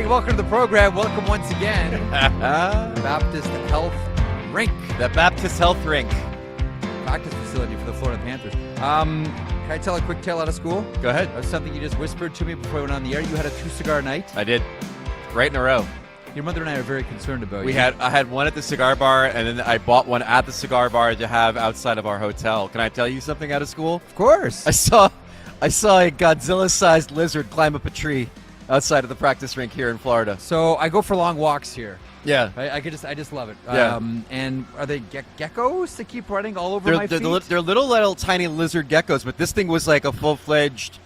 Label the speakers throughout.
Speaker 1: morning. Welcome to the program. Welcome once again. Baptist Health Rink.
Speaker 2: The Baptist Health Rink.
Speaker 1: Practice facility for the Florida Panthers. Can I tell a quick tale out of school?
Speaker 2: Go ahead.
Speaker 1: That was something you just whispered to me before we went on the air. You had a 2-cigar night.
Speaker 2: I did. Right in a row.
Speaker 1: Your mother and I are very concerned about you.
Speaker 2: I had one at the cigar bar, and then I bought one at the cigar bar to have outside of our hotel. Can I tell you something out of school?
Speaker 1: Of course.
Speaker 2: I saw a Godzilla-sized lizard climb up a tree outside of the practice rink here in Florida.
Speaker 1: So I go for long walks here.
Speaker 2: Yeah.
Speaker 1: I just love it.
Speaker 2: Yeah.
Speaker 1: And are they geckos that keep running all over my feet?
Speaker 2: They're little tiny lizard geckos, but this thing was like a full-fledged,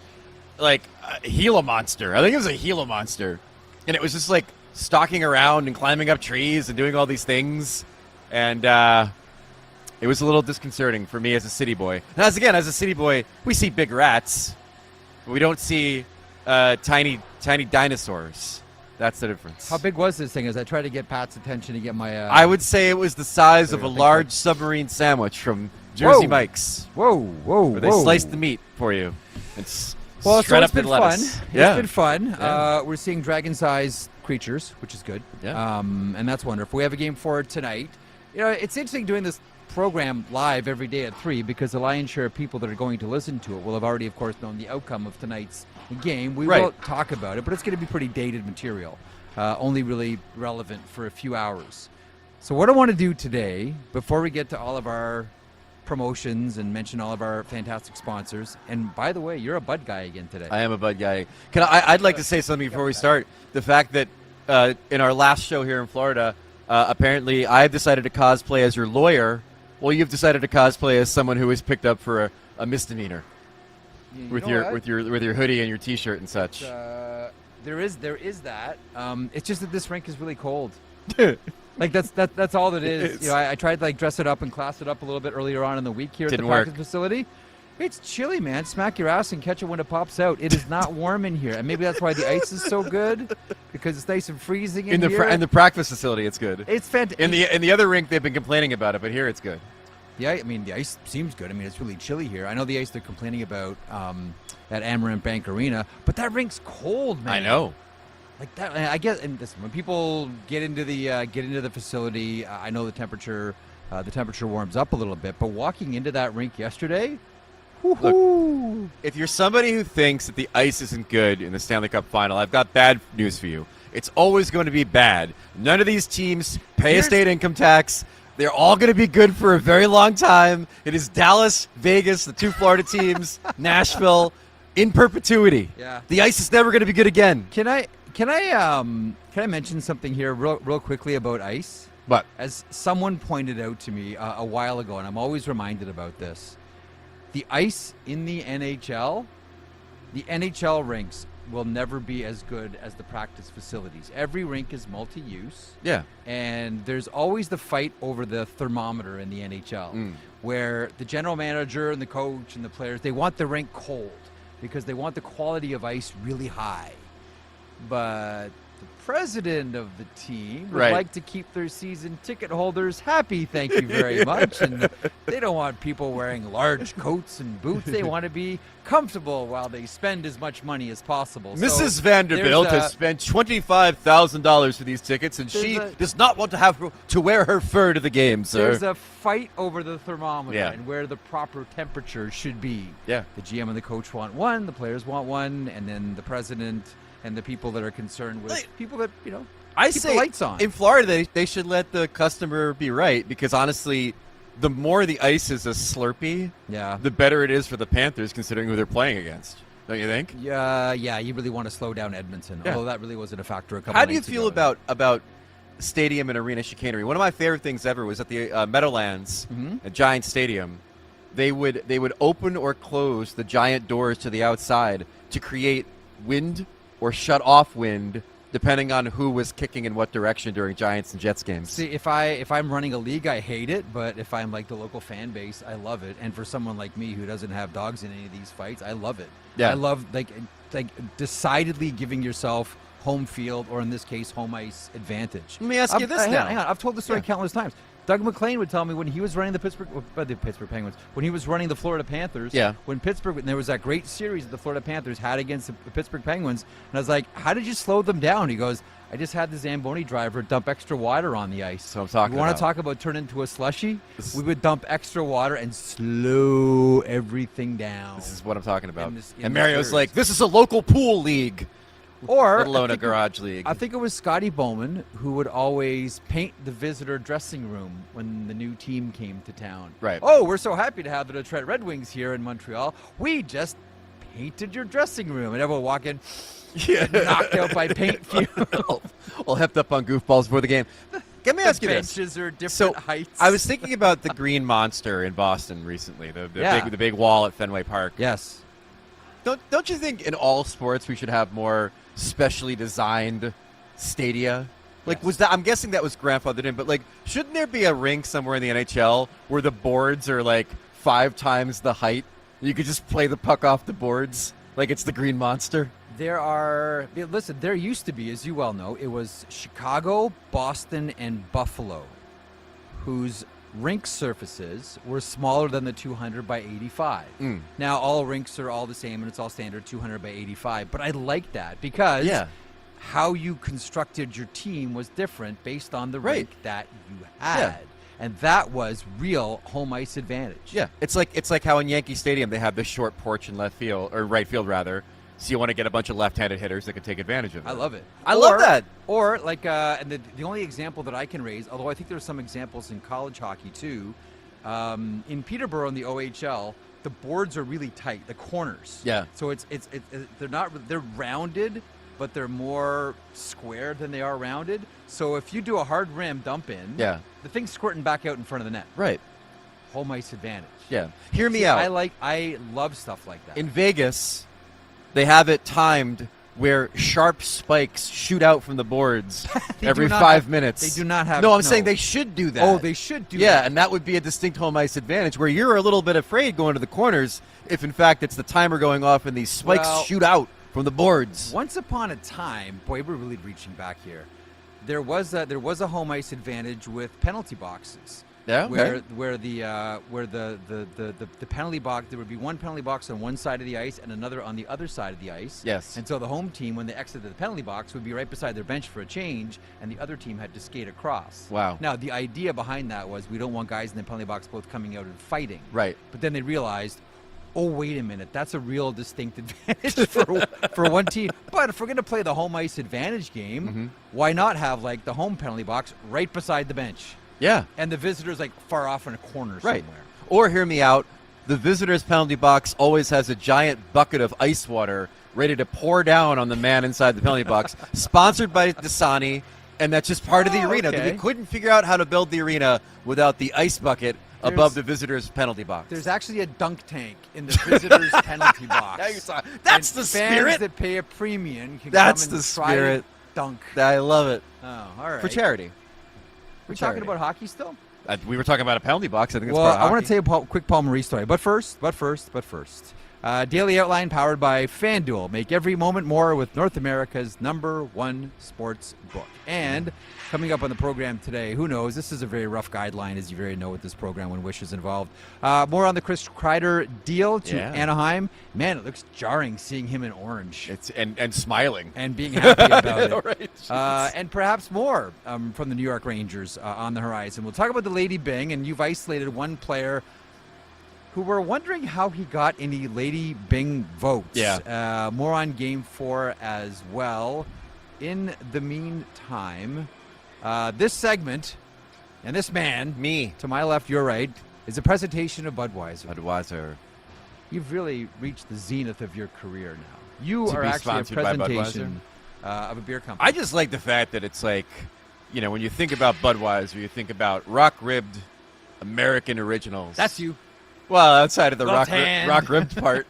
Speaker 2: Gila monster. I think it was a Gila monster. And it was just like stalking around and climbing up trees and doing all these things. And it was a little disconcerting for me as a city boy. And as a city boy, we see big rats, but we don't see tiny dinosaurs. That's the difference.
Speaker 1: How big was this thing? As I tried to get Pat's attention to get my...
Speaker 2: I would say it was the size of a large submarine sandwich from Jersey Mike's.
Speaker 1: Whoa.
Speaker 2: Where they slice the meat for you. It's
Speaker 1: shred
Speaker 2: up
Speaker 1: been
Speaker 2: in
Speaker 1: fun.
Speaker 2: lettuce.
Speaker 1: It's been fun.
Speaker 2: Yeah.
Speaker 1: We're seeing dragon-sized creatures, which is good.
Speaker 2: Yeah.
Speaker 1: And that's wonderful. We have a game for tonight. You know, it's interesting doing this program live every day at 3 because the lion's share of people that are going to listen to it will have already, of course, known the outcome of tonight's game. We will talk about it, but it's going to be pretty dated material, only really relevant for a few hours. So what I want to do today, before we get to all of our promotions and mention all of our fantastic sponsors, and by the way, you're a Bud guy again today.
Speaker 2: I am a Bud guy. I'd like to say something before we start. The fact that in our last show here in Florida, apparently I've decided to cosplay as your lawyer. Well, you've decided to cosplay as someone who was picked up for a misdemeanor. With your hoodie and your T-shirt and such.
Speaker 1: There is that. It's just that this rink is really cold. That's all that is. You know, I tried to dress it up and class it up a little bit earlier on in the week here at the practice facility. It's chilly, man. Smack your ass and catch it when it pops out. It is not warm in here, and maybe that's why the ice is so good because it's nice and freezing in here.
Speaker 2: In the practice facility, it's good.
Speaker 1: It's fantastic.
Speaker 2: In the other rink, they've been complaining about it, but here it's good.
Speaker 1: Yeah, I mean, the ice seems good. I mean, it's really chilly here. I know the ice they're complaining about at Amaranth Bank Arena, but that rink's cold, man.
Speaker 2: I know.
Speaker 1: Like that, I guess. And listen, when people get into the facility, I know the temperature warms up a little bit. But walking into that rink yesterday,
Speaker 2: look, if you're somebody who thinks that the ice isn't good in the Stanley Cup Final, I've got bad news for you. It's always going to be bad. None of these teams pay a state income tax. They're all going to be good for a very long time. It is Dallas, Vegas, the 2 Florida teams, Nashville, in perpetuity.
Speaker 1: Yeah.
Speaker 2: The ice is never going to be good again.
Speaker 1: Can I mention something here real quickly about ice?
Speaker 2: What?
Speaker 1: As someone pointed out to me a while ago, and I'm always reminded about this, the ice in the NHL rinks will never be as good as the practice facilities. Every rink is multi-use.
Speaker 2: Yeah.
Speaker 1: And there's always the fight over the thermometer in the NHL, where the general manager and the coach and the players, they want the rink cold because they want the quality of ice really high. But the president of the team would like to keep their season ticket holders happy, thank you very much. And they don't want people wearing large coats and boots. They want to be comfortable while they spend as much money as possible.
Speaker 2: Mrs. Vanderbilt has spent $25,000 for these tickets, and she does not want to have to wear her fur to the game, sir.
Speaker 1: There's a fight over the thermometer and where the proper temperature should be.
Speaker 2: Yeah.
Speaker 1: The GM and the coach want one, the players want one, and then the president and the people that are concerned with people that, keep the lights on.
Speaker 2: In Florida, they should let the customer be right because, honestly, the more the ice is a Slurpee, the better it is for the Panthers considering who they're playing against. Don't you think?
Speaker 1: Yeah, you really want to slow down Edmonton, although that really wasn't a factor a couple
Speaker 2: How
Speaker 1: of
Speaker 2: do you feel about stadium and arena chicanery? One of my favorite things ever was at the Meadowlands at Giant Stadium. They would open or close the giant doors to the outside to create wind or shut off wind depending on who was kicking in what direction during Giants and Jets games.
Speaker 1: See, if I'm running a league, I hate it, but if I'm like the local fan base, I love it. And for someone like me who doesn't have dogs in any of these fights, I love it.
Speaker 2: Yeah.
Speaker 1: I love like decidedly giving yourself home field, or in this case, home ice advantage.
Speaker 2: Let me ask you this now.
Speaker 1: Hang on. I've told the story countless times. Doug McLean would tell me when he was running the Pittsburgh Penguins, when he was running the Florida Panthers, when there was that great series that the Florida Panthers had against the Pittsburgh Penguins, and I was like, how did you slow them down? He goes, I just had the Zamboni driver dump extra water on the ice.
Speaker 2: So I'm talking
Speaker 1: You want to talk about turn into a slushy? We would dump extra water and slow everything down.
Speaker 2: This is what I'm talking about.
Speaker 1: In
Speaker 2: And Mario's like, this is a local pool league.
Speaker 1: Or
Speaker 2: let alone a garage league.
Speaker 1: I think it was Scotty Bowman who would always paint the visitor dressing room when the new team came to town.
Speaker 2: Right.
Speaker 1: Oh, we're so happy to have the Detroit Red Wings here in Montreal. We just painted your dressing room. And everyone walk in, knocked out by paint fumes.
Speaker 2: All hepped up on goofballs before the game. Let me ask you this.
Speaker 1: The benches are different heights.
Speaker 2: I was thinking about the Green Monster in Boston recently, the big wall at Fenway Park.
Speaker 1: Yes.
Speaker 2: Don't you think in all sports we should have more specially designed stadia? Like, was that? I'm guessing that was grandfathered in, but like, shouldn't there be a rink somewhere in the NHL where the boards are like 5 times the height? You could just play the puck off the boards like it's the Green Monster.
Speaker 1: There used to be, as you well know, it was Chicago, Boston, and Buffalo, whose rink surfaces were smaller than the 200 by 85. Now all rinks are all the same, and it's all standard 200 by 85. But I like that because how you constructed your team was different based on the rink that you had.
Speaker 2: Yeah.
Speaker 1: And that was real home ice advantage.
Speaker 2: Yeah, it's like how in Yankee Stadium they have this short porch in left field, or right field rather. So you want to get a bunch of left-handed hitters that can take advantage of it.
Speaker 1: I love it.
Speaker 2: I love that.
Speaker 1: Or like, and the only example that I can raise, although I think there's some examples in college hockey too, in Peterborough in the OHL, the boards are really tight, the corners.
Speaker 2: Yeah.
Speaker 1: So they're rounded, but they're more square than they are rounded. So if you do a hard rim dump in, the thing's squirting back out in front of the net.
Speaker 2: Right.
Speaker 1: Home ice advantage.
Speaker 2: Yeah. Hear me out.
Speaker 1: I love stuff like that.
Speaker 2: In Vegas, they have it timed where sharp spikes shoot out from the boards every 5 minutes.
Speaker 1: They do not have.
Speaker 2: No, I'm saying they should do that.
Speaker 1: Oh, they should do that.
Speaker 2: Yeah, and that would be a distinct home ice advantage where you're a little bit afraid going to the corners if, in fact, it's the timer going off and these spikes shoot out from the boards.
Speaker 1: Once upon a time, boy, we're really reaching back here. There was a home ice advantage with penalty boxes.
Speaker 2: Yeah, okay.
Speaker 1: Where the penalty box, there would be one penalty box on one side of the ice and another on the other side of the ice.
Speaker 2: Yes.
Speaker 1: And so the home team, when they exited the penalty box, would be right beside their bench for a change, and the other team had to skate across.
Speaker 2: Wow.
Speaker 1: Now the idea behind that was we don't want guys in the penalty box both coming out and fighting.
Speaker 2: Right.
Speaker 1: But then they realized, oh, wait a minute, that's a real distinct advantage for one team. But if we're going to play the home ice advantage game, why not have like the home penalty box right beside the bench?
Speaker 2: Yeah.
Speaker 1: And the visitors like far off in a corner somewhere.
Speaker 2: Or hear me out, the visitors' penalty box always has a giant bucket of ice water ready to pour down on the man inside the penalty box, sponsored by Dasani, and that's just part of the arena.
Speaker 1: Okay.
Speaker 2: They couldn't figure out how to build the arena without the ice bucket above the visitors' penalty box.
Speaker 1: There's actually a dunk tank in the visitors' penalty box.
Speaker 2: That's the spirit.
Speaker 1: Fans that pay a premium can
Speaker 2: That's
Speaker 1: come and
Speaker 2: the
Speaker 1: try
Speaker 2: spirit.
Speaker 1: to dunk.
Speaker 2: I love it.
Speaker 1: Oh, all right.
Speaker 2: For charity.
Speaker 1: We're talking about hockey still?
Speaker 2: We were talking about a penalty box. I think it's
Speaker 1: well,
Speaker 2: part of hockey.
Speaker 1: I want to tell you a quick Paul Maurice story. But first. Daily Outline powered by FanDuel. Make every moment more with North America's #1 sports book. And coming up on the program today, who knows? This is a very rough guideline, as you very know, with this program when Wish is involved. More on the Chris Kreider deal to Anaheim. Man, it looks jarring seeing him in orange.
Speaker 2: And smiling.
Speaker 1: And being happy about it.
Speaker 2: Right.
Speaker 1: And perhaps more from the New York Rangers on the horizon. We'll talk about the Lady Byng, and you've isolated one player who were wondering how he got any Lady Byng votes.
Speaker 2: Yeah.
Speaker 1: More on Game 4 as well. In the meantime, this segment and this man,
Speaker 2: me,
Speaker 1: to my left, your right, is a presentation of Budweiser. You've really reached the zenith of your career now. You are actually a presentation of a beer company.
Speaker 2: I just like the fact that it's like, you know, when you think about Budweiser, you think about rock-ribbed American originals.
Speaker 1: That's you.
Speaker 2: Well, outside of the rock-ribbed part.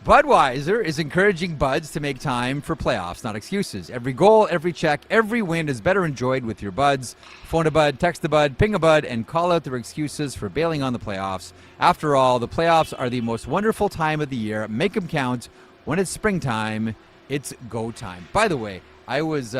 Speaker 1: Budweiser is encouraging buds to make time for playoffs, not excuses. Every goal, every check, every win is better enjoyed with your buds. Phone a bud, text a bud, ping a bud, and call out their excuses for bailing on the playoffs. After all, the playoffs are the most wonderful time of the year. Make them count. When it's springtime, it's go time. By the way, I was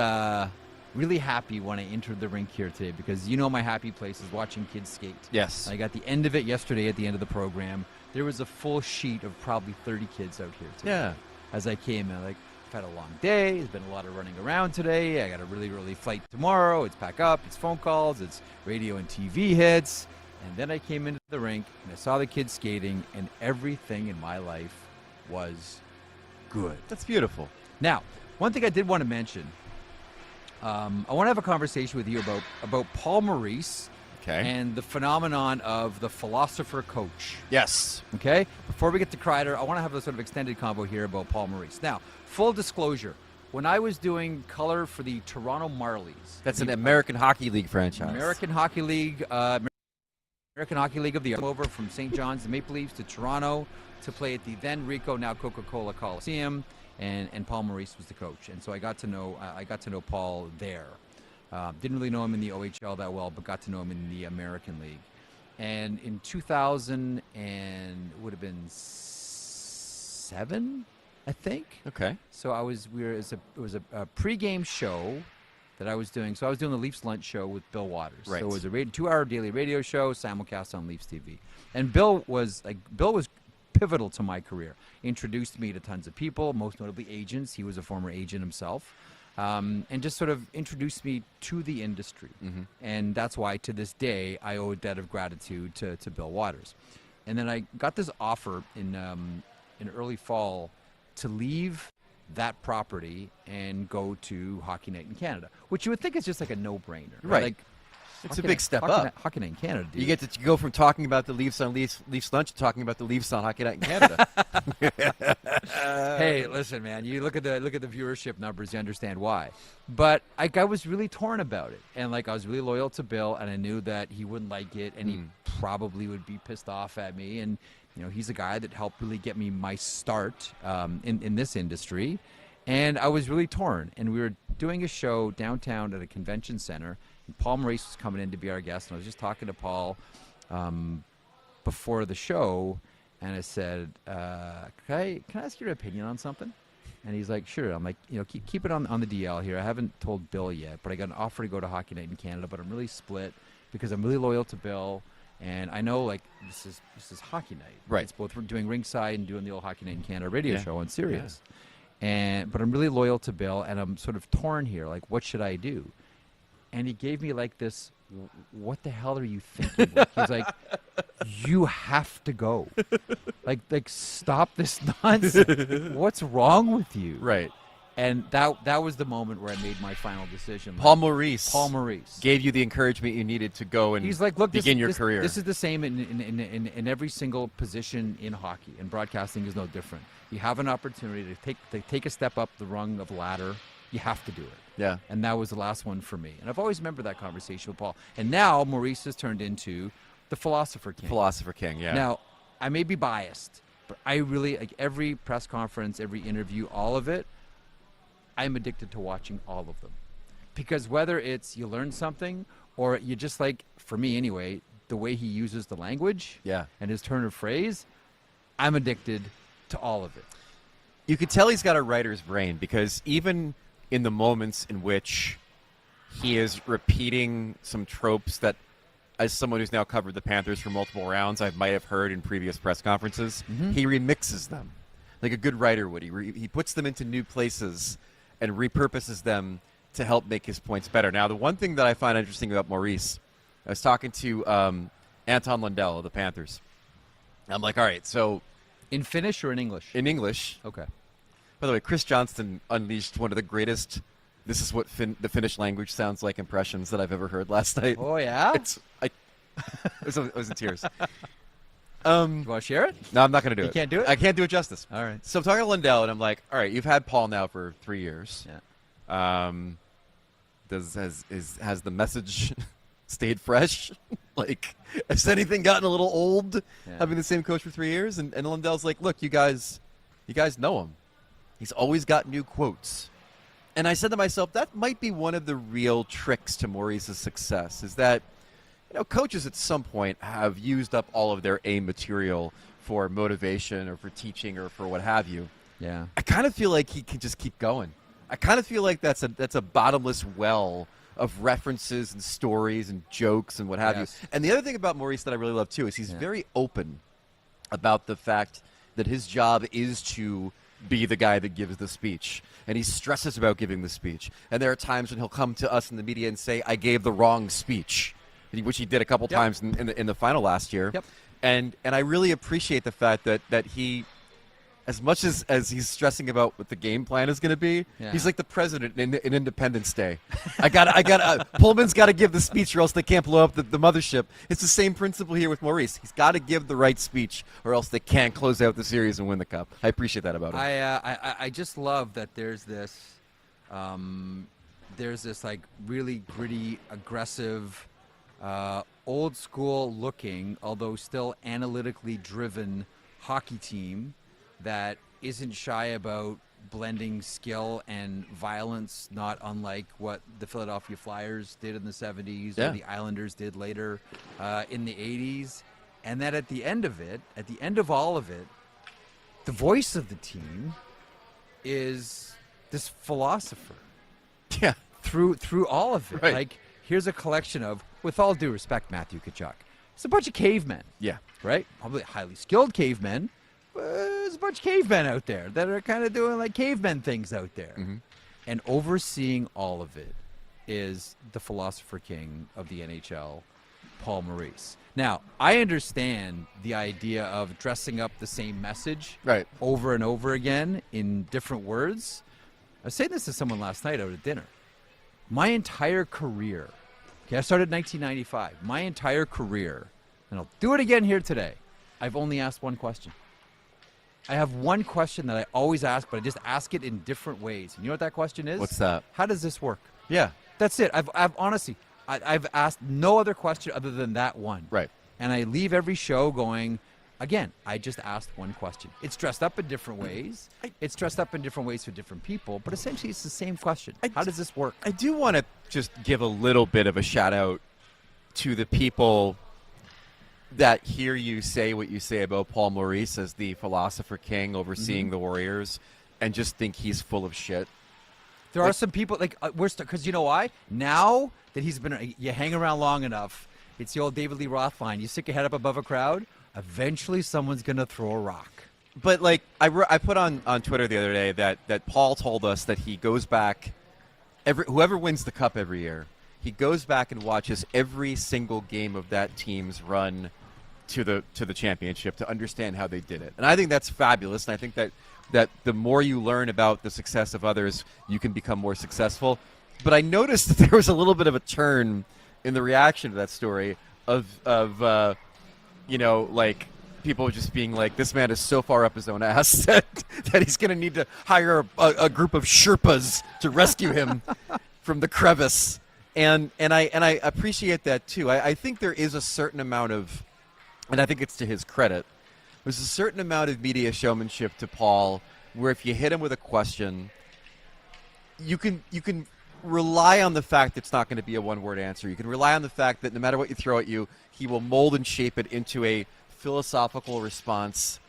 Speaker 1: really happy when I entered the rink here today because my happy place is watching kids skate.
Speaker 2: Yes.
Speaker 1: I got the end of it yesterday at the end of the program. There was a full sheet of probably 30 kids out here today.
Speaker 2: Yeah.
Speaker 1: As I came in, I've had a long day. There's been a lot of running around today. I got a really early flight tomorrow. It's pack up. It's phone calls. It's radio and TV hits. And then I came into the rink and I saw the kids skating, and everything in my life was good.
Speaker 2: That's beautiful.
Speaker 1: Now, one thing I did want to mention, I want to have a conversation with you about Paul Maurice and the phenomenon of the philosopher coach.
Speaker 2: Yes.
Speaker 1: Okay? Before we get to Kreider, I want to have a sort of extended convo here about Paul Maurice. Now, full disclosure, when I was doing color for the Toronto Marlies.
Speaker 2: That's an American Hockey League franchise.
Speaker 1: American Hockey League of the Year. Over from St. John's, the Maple Leafs, to Toronto to play at the then Ricoh, now Coca-Cola Coliseum, and Paul Maurice was the coach. And so I got to know Paul there. Didn't really know him in the OHL that well, but got to know him in the American League. And in 2000 and would have been 7, I think.
Speaker 2: Okay.
Speaker 1: So it was a pregame show that I was doing. So I was doing the Leafs lunch show with Bill Waters.
Speaker 2: Right.
Speaker 1: So it was a 2-hour daily radio show, simulcast on Leafs TV. And Bill was pivotal to my career. Introduced me to tons of people, most notably agents. He was a former agent himself. And just sort of introduced me to the industry. Mm-hmm. And that's why, to this day, I owe a debt of gratitude to Bill Waters. And then I got this offer in early fall to leave that property and go to Hockey Night in Canada, which you would think is just like a no-brainer.
Speaker 2: Right.
Speaker 1: Like,
Speaker 2: it's a big step up.
Speaker 1: Hockey Night in Canada, dude.
Speaker 2: You get to go from talking about the Leafs on Leafs lunch to talking about the Leafs on Hockey Night in Canada.
Speaker 1: Hey, listen, man. You look at the viewership numbers, you understand why. But I was really torn about it, and I was really loyal to Bill, and I knew that he wouldn't like it, and he probably would be pissed off at me. And he's a guy that helped really get me my start in this industry, and I was really torn. And we were doing a show downtown at a convention center. Paul Maurice was coming in to be our guest, and I was just talking to Paul before the show, and I said, can I ask your opinion on something? And he's like, sure. I'm like, keep it on the DL here. I haven't told Bill yet, but I got an offer to go to Hockey Night in Canada, but I'm really split because I'm really loyal to Bill, and I know this is Hockey Night.
Speaker 2: Right.
Speaker 1: It's both doing ringside and doing the old Hockey Night in Canada radio show on Sirius. Yeah. But I'm really loyal to Bill, and I'm sort of torn here. What should I do? And he gave me this, what the hell are you thinking? He's like, you have to go. Like stop this nonsense. What's wrong with you?
Speaker 2: Right.
Speaker 1: And that was the moment where I made my final decision.
Speaker 2: Paul Maurice gave you the encouragement you needed to go and
Speaker 1: he's like, look,
Speaker 2: begin your career.
Speaker 1: This is the same in every single position in hockey, and broadcasting is no different. You have an opportunity to take a step up the rung of the ladder. You have to do it.
Speaker 2: Yeah.
Speaker 1: And that was the last one for me. And I've always remembered that conversation with Paul. And now Maurice has turned into the Philosopher King.
Speaker 2: Philosopher King, yeah.
Speaker 1: Now, I may be biased, but I really, every press conference, every interview, all of it, I'm addicted to watching all of them. Because whether it's you learn something or you just for me anyway, the way he uses the language and his turn of phrase, I'm addicted to all of it.
Speaker 2: You could tell he's got a writer's brain because even in the moments in which he is repeating some tropes that, as someone who's now covered the Panthers for multiple rounds, I might have heard in previous press conferences, he remixes them like a good writer would. He puts them into new places and repurposes them to help make his points better. Now, the one thing that I find interesting about Maurice, I was talking to Anton Lundell of the Panthers. I'm like, all right, so...
Speaker 1: In Finnish or in English?
Speaker 2: In English.
Speaker 1: Okay.
Speaker 2: By the way, Chris Johnston unleashed one of the greatest "this is what the Finnish language sounds like" impressions that I've ever heard last night.
Speaker 1: Oh, yeah?
Speaker 2: I was in tears.
Speaker 1: You want to share it?
Speaker 2: No, I'm not going to do it.
Speaker 1: You can't do it?
Speaker 2: I can't do it justice.
Speaker 1: All right.
Speaker 2: So I'm talking to Lundell, and I'm like, all right, you've had Paul now for 3 years.
Speaker 1: Yeah.
Speaker 2: Has the message stayed fresh? Has anything gotten a little old having the same coach for 3 years? And Lundell's like, look, you guys know him. He's always got new quotes. And I said to myself, that might be one of the real tricks to Maurice's success, is that coaches at some point have used up all of their A material for motivation or for teaching or for what have you.
Speaker 1: Yeah.
Speaker 2: I kind of feel like he can just keep going. I kind of feel like that's a bottomless well of references and stories and jokes and what have you. And the other thing about Maurice that I really love too is he's very open about the fact that his job is to be the guy that gives the speech. And he stresses about giving the speech. And there are times when he'll come to us in the media and say, I gave the wrong speech, which he did a couple times in the final last year. And I really appreciate the fact that he, as much as he's stressing about what the game plan is going to be, he's like the president in Independence Day. Pullman's got to give the speech or else they can't blow up the mothership. It's the same principle here with Maurice. He's got to give the right speech or else they can't close out the series and win the cup. I appreciate that about him.
Speaker 1: I just love that there's this like really gritty, aggressive, old school looking, although still analytically driven hockey team that isn't shy about blending skill and violence, not unlike what the Philadelphia Flyers did in the 70s or the Islanders did later in the 80s. And that at the end of it, at the end of all of it, the voice of the team is this philosopher.
Speaker 2: Yeah.
Speaker 1: Through all of it.
Speaker 2: Right.
Speaker 1: Like, here's a collection of, with all due respect, Matthew Tkachuk, it's a bunch of cavemen.
Speaker 2: Yeah.
Speaker 1: Right? Probably highly skilled cavemen. There's a bunch of cavemen out there that are kind of doing like cavemen things out there. And overseeing all of it is the philosopher king of the NHL, Paul Maurice. Now, I understand the idea of dressing up the same message over and over again in different words. I was saying this to someone last night out at dinner. My entire career, I started in 1995. My entire career, and I'll do it again here today, I've only asked one question. I have one question that I always ask, but I just ask it in different ways. And you know what that question is?
Speaker 2: What's that?
Speaker 1: How does this work?
Speaker 2: Yeah.
Speaker 1: That's it. I've honestly, I've asked no other question other than that one.
Speaker 2: Right.
Speaker 1: And I leave every show going, again, I just asked one question. It's dressed up in different ways. It's dressed up in different ways for different people, but essentially it's the same question. How does this work?
Speaker 2: I do want to just give a little bit of a shout out to the people that hear you say what you say about Paul Maurice as the philosopher king overseeing the Warriors and just think he's full of shit.
Speaker 1: There are some people, like, because you know why? Now that he's been, you hang around long enough, it's the old David Lee Roth line, you stick your head up above a crowd, eventually someone's going to throw a rock.
Speaker 2: But, like, I put on Twitter the other day that Paul told us that he goes back, whoever wins the cup every year, he goes back and watches every single game of that team's run to the championship to understand how they did it. And I think that's fabulous, and I think that the more you learn about the success of others, you can become more successful. But I noticed that there was a little bit of a turn in the reaction to that story of like people just being like, this man is so far up his own ass that he's going to need to hire a group of Sherpas to rescue him from the crevice. And I appreciate that too. I think there is a certain amount of, and I think it's to his credit, there's a certain amount of media showmanship to Paul where if you hit him with a question, you can rely on the fact it's not going to be a one-word answer. You can rely on the fact that no matter what you throw at you, he will mold and shape it into a philosophical response.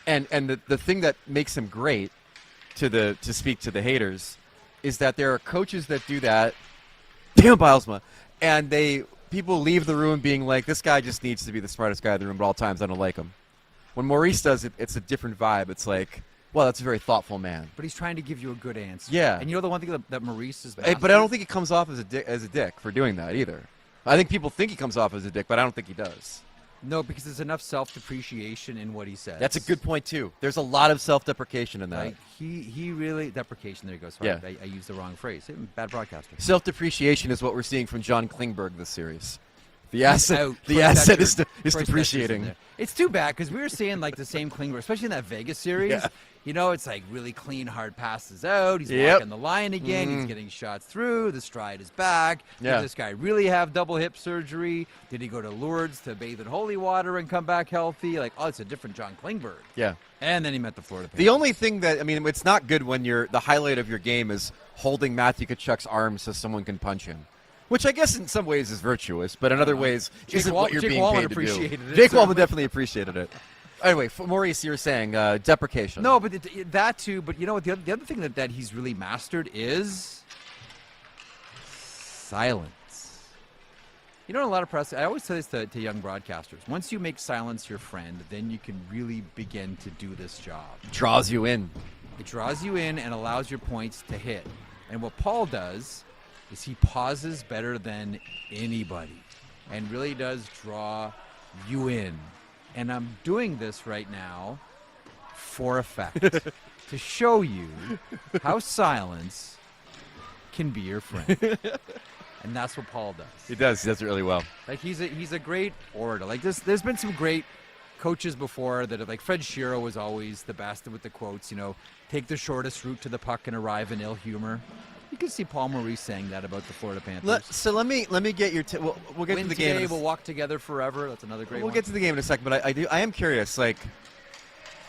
Speaker 2: And the thing that makes him great to speak to the haters is that there are coaches that do that. Damn, Bilesma. And people leave the room being like, this guy just needs to be the smartest guy in the room at all times. I don't like him. When Maurice does it, it's a different vibe. It's like, well, that's a very thoughtful man.
Speaker 1: But he's trying to give you a good answer.
Speaker 2: Yeah.
Speaker 1: And you know the one thing that Maurice is
Speaker 2: But I don't think he comes off as a dick for doing that either. I think people think he comes off as a dick, but I don't think he does.
Speaker 1: No, because there's enough self-depreciation in what he says.
Speaker 2: That's a good point, too. There's a lot of self-deprecation in that.
Speaker 1: Like, he really... Deprecation, there you go. Sorry,
Speaker 2: Yeah.
Speaker 1: I used the wrong phrase. Bad broadcaster.
Speaker 2: Self-depreciation is what we're seeing from John Klingberg this series. The asset is depreciating.
Speaker 1: It's too bad because we were seeing like the same Klingberg, especially in that Vegas series.
Speaker 2: Yeah.
Speaker 1: You know, it's like really clean, hard passes out. He's walking the line again. He's getting shots through. The stride is back.
Speaker 2: Yeah.
Speaker 1: Did this guy really have double hip surgery? Did he go to Lourdes to bathe in holy water and come back healthy? Like, oh, it's a different John Klingberg.
Speaker 2: Yeah.
Speaker 1: And then he met the Florida Panthers.
Speaker 2: The only thing that, I mean, it's not good when the highlight of your game is holding Matthew Tkachuk's arm so someone can punch him. Which I guess in some ways is virtuous, but in other ways isn't what you're being paid to do. Jake Walman definitely appreciated it. Anyway, for Maurice, you were saying deprecation.
Speaker 1: No, but that too. But you know what? The other thing that he's really mastered is silence. You know, in a lot of press, I always say this to young broadcasters. Once you make silence your friend, then you can really begin to do this job.
Speaker 2: Draws you in.
Speaker 1: It draws you in and allows your points to hit. And what Paul does is he pauses better than anybody and really does draw you in. And I'm doing this right now for effect to show you how silence can be your friend. And that's what Paul does.
Speaker 2: He does. He does it really well.
Speaker 1: Like he's a great orator. Like there's been some great coaches before that have, like Fred Shero was always the best with the quotes. You know, take the shortest route to the puck and arrive in ill humor. You can see Paul Maurice saying that about the Florida Panthers.
Speaker 2: So let me get your. We'll get to the game.
Speaker 1: Today, we'll walk together forever. That's another great.
Speaker 2: We'll get to the game in a second, but I am curious. Like,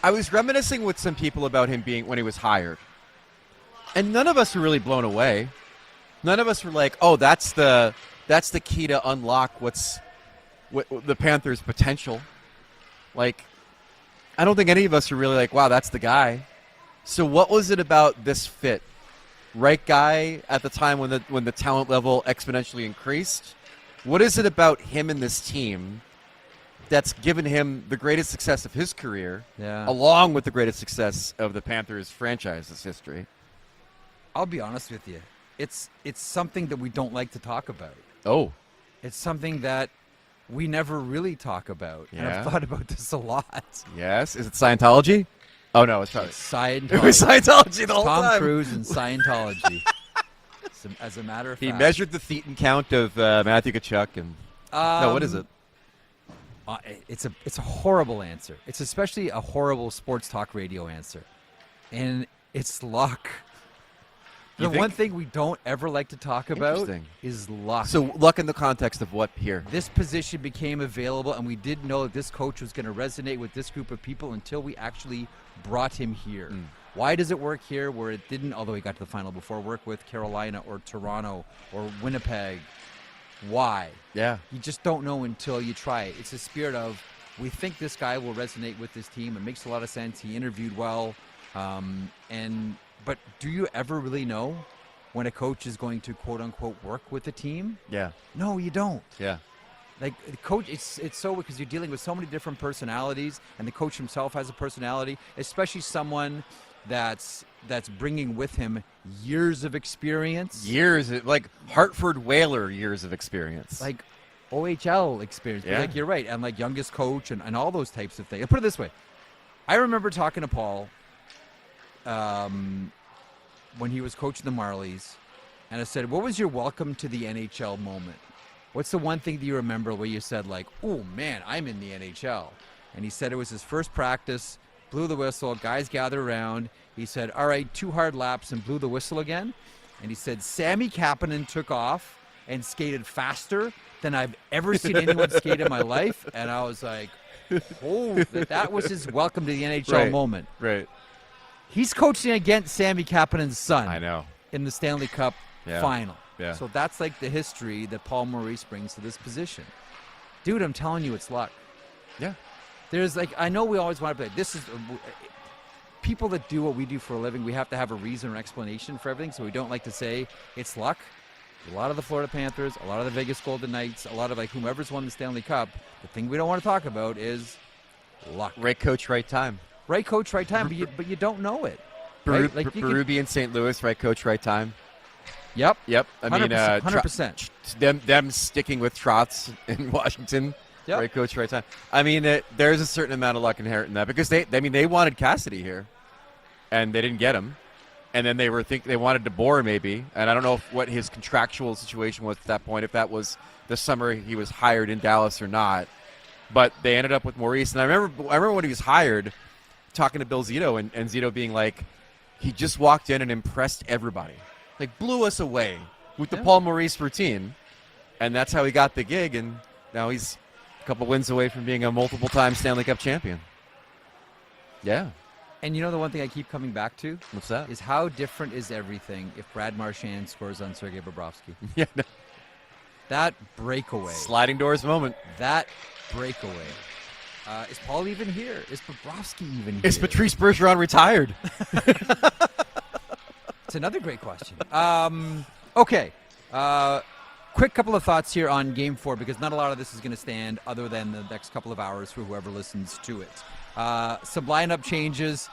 Speaker 2: I was reminiscing with some people about him being when he was hired, and none of us were really blown away. None of us were like, "Oh, that's the key to unlock what the Panthers' potential." Like, I don't think any of us are really like, "Wow, that's the guy." So, what was it about this fit? Right guy at the time when the talent level exponentially increased? What is it about him and this team that's given him the greatest success of his career, along with the greatest success of the Panthers franchise's history?
Speaker 1: I'll be honest with you. It's something that we don't like to talk about.
Speaker 2: Oh.
Speaker 1: It's something that we never really talk about.
Speaker 2: Yeah.
Speaker 1: And I've thought about this a lot.
Speaker 2: Yes. Is it Scientology? Oh, no. It's probably
Speaker 1: Scientology.
Speaker 2: It was Scientology the whole
Speaker 1: Tom
Speaker 2: time.
Speaker 1: Cruise and Scientology. As a matter of fact.
Speaker 2: He measured the Thetan count of Matthew Tkachuk. And no, what is it?
Speaker 1: It's a horrible answer. It's especially a horrible sports talk radio answer. And it's luck. The one thing we don't ever like to talk about is luck.
Speaker 2: So luck in the context of what here?
Speaker 1: This position became available, and we didn't know that this coach was going to resonate with this group of people until we actually brought him here. Why does it work here where it didn't, although he got to the final before, work with Carolina or Toronto or Winnipeg? Why?
Speaker 2: Yeah.
Speaker 1: You just don't know until you try it. It's a spirit of, we think this guy will resonate with this team. It makes a lot of sense. He interviewed well. But do you ever really know when a coach is going to, quote unquote, work with the team?
Speaker 2: Yeah.
Speaker 1: No, you don't.
Speaker 2: Yeah.
Speaker 1: Like the coach, it's so, because you're dealing with so many different personalities, and the coach himself has a personality, especially someone that's bringing with him years of experience.
Speaker 2: Years, like Hartford Whaler years of experience.
Speaker 1: Like OHL experience.
Speaker 2: Yeah.
Speaker 1: But like, you're right. And like youngest coach and all those types of things. I'll put it this way. I remember talking to Paul when he was coaching the Marlies, and I said, what was your welcome to the NHL moment? What's the one thing that you remember where you said, like, oh man, I'm in the NHL? And he said it was his first practice, blew the whistle, guys gathered around. He said, all right, 2 hard laps, and blew the whistle again. And he said, Sammy Kapanen took off and skated faster than I've ever seen anyone skate in my life. And I was like, oh, that was his welcome to the NHL moment.
Speaker 2: Right.
Speaker 1: He's coaching against Sammy Kapanen's son.
Speaker 2: I know.
Speaker 1: In the Stanley Cup Final.
Speaker 2: Yeah.
Speaker 1: So that's like the history that Paul Maurice brings to this position. Dude, I'm telling you, it's luck.
Speaker 2: Yeah.
Speaker 1: There's like, I know we always want to play. This is people that do what we do for a living. We have to have a reason or explanation for everything. So we don't like to say it's luck. A lot of the Florida Panthers, a lot of the Vegas Golden Knights, a lot of like whomever's won the Stanley Cup. The thing we don't want to talk about is luck.
Speaker 2: Right coach, right time.
Speaker 1: Right coach, right time, but you don't know it. Right? Like
Speaker 2: Berube in St. Louis, right coach, right time.
Speaker 1: Yep.
Speaker 2: I mean,
Speaker 1: 100%.
Speaker 2: Them sticking with Trotz in Washington, right coach, right time. I mean, there's a certain amount of luck inherent in that because they wanted Cassidy here, and they didn't get him, and then they wanted DeBoer maybe, and I don't know what his contractual situation was at that point, if that was the summer he was hired in Dallas or not, but they ended up with Maurice, and I remember when he was hired, talking to Bill Zito, and Zito being like, he just walked in and impressed everybody. Like, blew us away with the Paul Maurice routine. And that's how he got the gig, and now he's a couple wins away from being a multiple-time Stanley Cup champion. Yeah.
Speaker 1: And you know the one thing I keep coming back to?
Speaker 2: What's that?
Speaker 1: Is how different is everything if Brad Marchand scores on Sergei Bobrovsky?
Speaker 2: Yeah. No.
Speaker 1: That breakaway.
Speaker 2: Sliding doors moment.
Speaker 1: That breakaway. Is Paul even here? Is Bobrovsky even here?
Speaker 2: Is Patrice Bergeron retired?
Speaker 1: It's another great question. Okay. Quick couple of thoughts here on Game 4, because not a lot of this is going to stand other than the next couple of hours for whoever listens to it. Some lineup changes.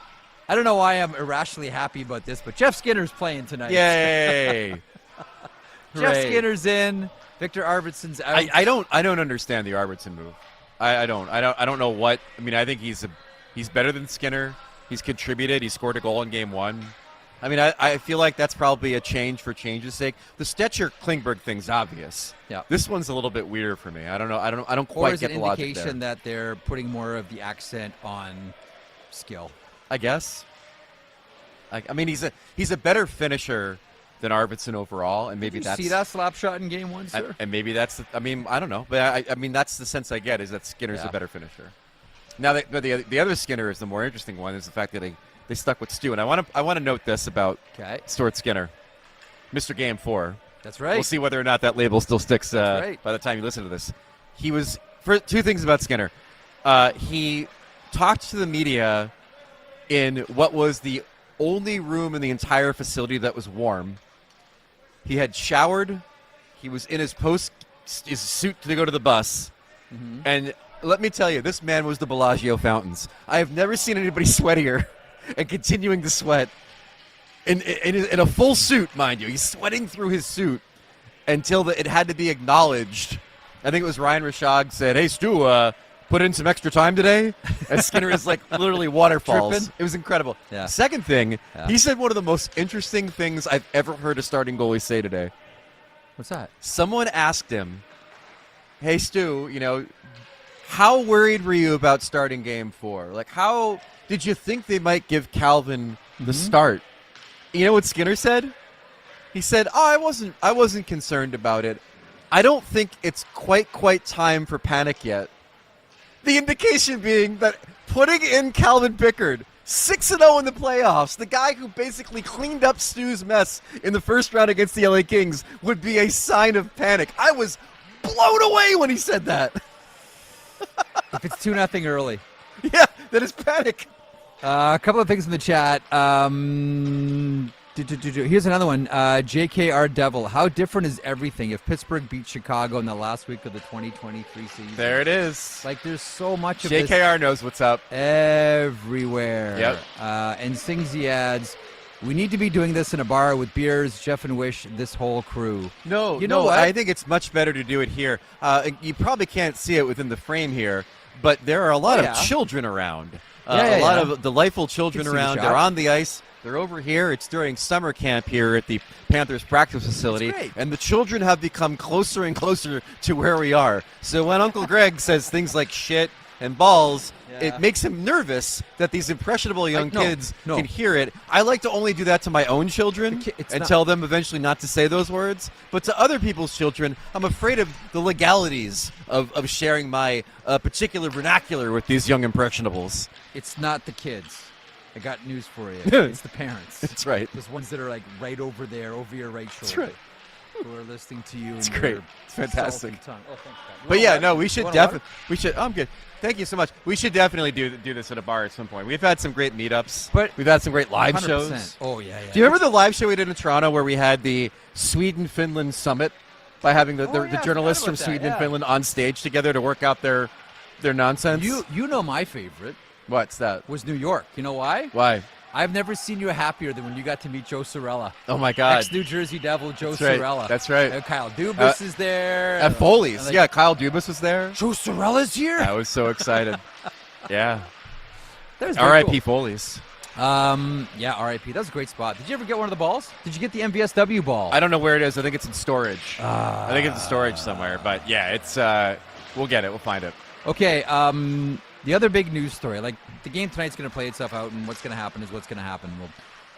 Speaker 1: I don't know why I'm irrationally happy about this, but Jeff Skinner's playing tonight.
Speaker 2: Yay!
Speaker 1: Jeff Skinner's in. Victor Arvidsson's out.
Speaker 2: I don't understand the Arvidsson move. I don't know what. I mean, I think he's better than Skinner. He's contributed. He scored a goal in Game 1. I mean, I feel like that's probably a change for change's sake. The Stetcher-Klingberg thing's obvious.
Speaker 1: Yeah.
Speaker 2: This one's a little bit weirder for me. I don't know. I don't quite get the logic there.
Speaker 1: Or is it an indication that they're putting more of the accent on skill?
Speaker 2: I guess. I mean, he's a better finisher than Arvidsson overall, and maybe
Speaker 1: Did you see that slap shot in Game 1, sir?
Speaker 2: And maybe that's. I mean, I don't know, but I mean, that's the sense I get, is that Skinner's a better finisher. Now, the other Skinner is the more interesting one. Is the fact that they stuck with Stu, and I want to note this about Stuart Skinner, Mr. Game 4.
Speaker 1: That's right.
Speaker 2: We'll see whether or not that label still sticks by the time you listen to this. He was for two things about Skinner. He talked to the media in what was the only room in the entire facility that was warm. He had showered. He was in his suit to go to the bus. Mm-hmm. And let me tell you, this man was the Bellagio fountains. I have never seen anybody sweatier and continuing to sweat in a full suit, mind you. He's sweating through his suit until it had to be acknowledged. I think it was Ryan Rishaug said, "Hey, Stu, put in some extra time today," and Skinner is like literally waterfalls.
Speaker 1: Tripping.
Speaker 2: It was incredible.
Speaker 1: Yeah.
Speaker 2: Second thing, he said one of the most interesting things I've ever heard a starting goalie say today.
Speaker 1: What's that?
Speaker 2: Someone asked him, "Hey, Stu, how worried were you about starting Game 4? Like, how did you think they might give Calvin the start?" You know what Skinner said? He said, "Oh, I wasn't concerned about it. I don't think it's quite time for panic yet." The indication being that putting in Calvin Pickard, 6-0 in the playoffs, the guy who basically cleaned up Stu's mess in the first round against the LA Kings, would be a sign of panic. I was blown away when he said that.
Speaker 1: If it's 2-0 early.
Speaker 2: Yeah, that is panic.
Speaker 1: A couple of things in the chat. Here's another one. JKR Devil. How different is everything if Pittsburgh beat Chicago in the last week of the 2023 season?
Speaker 2: There it is.
Speaker 1: Like, there's so much of
Speaker 2: JKR knows what's up.
Speaker 1: Everywhere.
Speaker 2: Yep.
Speaker 1: And Singsy adds, "We need to be doing this in a bar with beers, Jeff and Wish, this whole crew."
Speaker 2: No,
Speaker 1: you know what?
Speaker 2: I think it's much better to do it here. You probably can't see it within the frame here, but there are a lot of children around. A lot of delightful children around. They're on the ice. They're over here. It's during summer camp here at the Panthers practice facility, and the children have become closer and closer to where we are. So when Uncle Greg says things like shit and balls, it makes him nervous that these impressionable young kids can hear it. I like to only do that to my own children and tell them eventually not to say those words. But to other people's children, I'm afraid of the legalities of sharing my particular vernacular with these young impressionables.
Speaker 1: It's not the kids. I got news for you. It's the parents.
Speaker 2: That's right.
Speaker 1: Those ones that are like right over there, over your right shoulder.
Speaker 2: That's right.
Speaker 1: Who are listening to you.
Speaker 2: It's great. It's fantastic.
Speaker 1: Oh, thanks, God.
Speaker 2: But yeah, no, we should definitely. I'm good. Thank you so much. We should definitely do this at a bar at some point. We've had some great meetups.
Speaker 1: But
Speaker 2: we've had some great live
Speaker 1: 100%.
Speaker 2: shows.
Speaker 1: Oh yeah.
Speaker 2: Do you remember the live show we did in Toronto where we had the Sweden-Finland summit by having the journalists from Sweden and Finland on stage together to work out their nonsense?
Speaker 1: You know my favorite.
Speaker 2: What's that?
Speaker 1: Was New York. You know why?
Speaker 2: Why?
Speaker 1: I've never seen you happier than when you got to meet Joe Sorella.
Speaker 2: Oh, my God.
Speaker 1: Ex-New Jersey Devil Joe
Speaker 2: That's
Speaker 1: Sorella.
Speaker 2: Right. That's right.
Speaker 1: Kyle Dubas is there.
Speaker 2: At Foley's. Kyle Dubas was there.
Speaker 1: Joe Sorella's here?
Speaker 2: I was so excited. Yeah.
Speaker 1: R.I.P.
Speaker 2: Cool. Foley's.
Speaker 1: R.I.P. That was a great spot. Did you ever get one of the balls? Did you get the MvsW ball?
Speaker 2: I don't know where it is. I think it's in storage. I think it's in storage somewhere. But, yeah, it's we'll get it. We'll find it.
Speaker 1: Okay, the other big news story, like the game tonight's going to play itself out, and what's going to happen is what's going to happen. We'll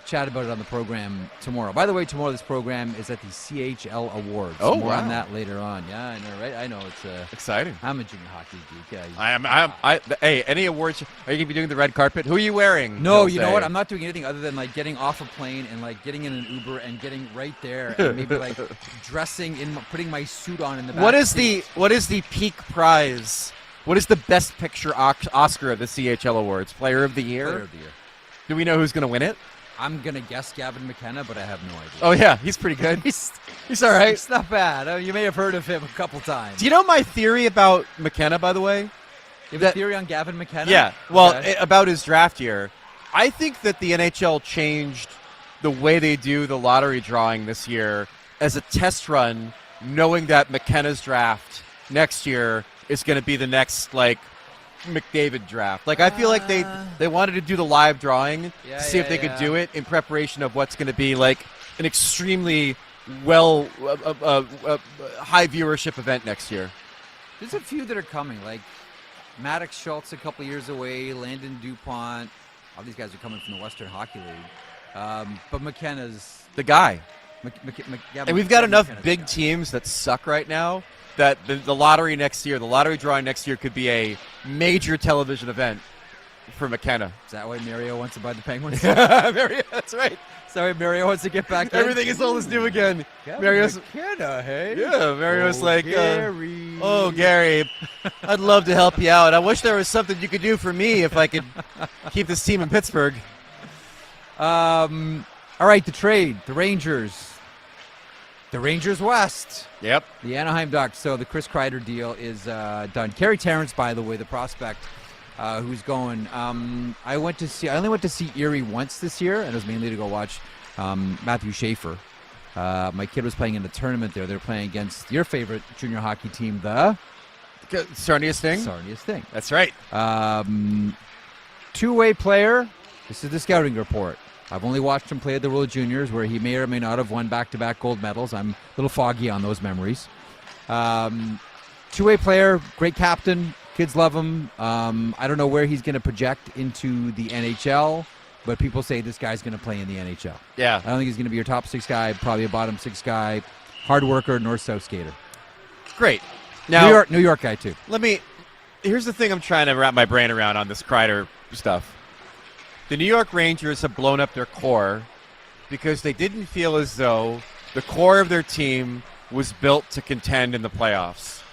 Speaker 1: chat about it on the program tomorrow. By the way, tomorrow this program is at the CHL Awards.
Speaker 2: Oh,
Speaker 1: more
Speaker 2: wow.
Speaker 1: on that later on. Yeah, I know, right? I know it's
Speaker 2: exciting.
Speaker 1: I'm a junior hockey geek.
Speaker 2: Hey, any awards? Are you going to be doing the red carpet? Who are you wearing?
Speaker 1: No, you know what? I'm not doing anything other than like getting off a plane and like getting in an Uber and getting right there and maybe like dressing in, putting my suit on in the back.
Speaker 2: What is the peak prize What is the Best Picture Oscar of the CHL Awards? Player of the Year?
Speaker 1: Player of the Year.
Speaker 2: Do we know who's going to win it?
Speaker 1: I'm going to guess Gavin McKenna, but I have no idea.
Speaker 2: Oh, yeah. He's pretty good. He's all right.
Speaker 1: He's not bad. You may have heard of him a couple times.
Speaker 2: Do you know my theory about McKenna, by the way?
Speaker 1: You have a theory on Gavin McKenna?
Speaker 2: Yeah. Well,
Speaker 1: okay.
Speaker 2: About his draft year. I think that the NHL changed the way they do the lottery drawing this year as a test run, knowing that McKenna's draft next year is going to be the next, like, McDavid draft. Like, I feel like they wanted to do the live drawing to see if they could do it in preparation of what's going to be like an extremely high viewership event next year.
Speaker 1: There's a few that are coming, like Maddox Schultz a couple years away, Landon DuPont. All these guys are coming from the Western Hockey League. But McKenna's
Speaker 2: the guy.
Speaker 1: And
Speaker 2: we've got enough big teams that suck right now that the lottery next year, the lottery drawing next year could be a major television event for McKenna.
Speaker 1: Is that why Mario wants to buy the Penguins?
Speaker 2: Mario, that's right.
Speaker 1: Sorry, Mario wants to get back in.
Speaker 2: Everything is old as new again.
Speaker 1: Mario's McKenna, hey?
Speaker 2: Yeah, Mario's
Speaker 1: Gary.
Speaker 2: Gary, I'd love to help you out. I wish there was something you could do for me if I could keep this team in Pittsburgh.
Speaker 1: All right, the trade, the Rangers West.
Speaker 2: Yep.
Speaker 1: The Anaheim Ducks. So the Chris Kreider deal is done. Kerry Terrence, by the way, the prospect who's going. I only went to see Erie once this year, and it was mainly to go watch Matthew Schaefer. My kid was playing in a tournament there. They're playing against your favorite junior hockey team, the
Speaker 2: Sarnia Sting. That's right.
Speaker 1: Two-way player. This is the scouting report. I've only watched him play at the World Juniors, where he may or may not have won back-to-back gold medals. I'm a little foggy on those memories. Two-way player, great captain. Kids love him. I don't know where he's going to project into the NHL, but people say this guy's going to play in the NHL.
Speaker 2: Yeah.
Speaker 1: I don't think he's going to be your top six guy, probably a bottom six guy. Hard worker, north-south skater.
Speaker 2: Great. Now,
Speaker 1: New York guy, too.
Speaker 2: Here's the thing I'm trying to wrap my brain around on this Kreider stuff. The New York Rangers have blown up their core because they didn't feel as though the core of their team was built to contend in the playoffs.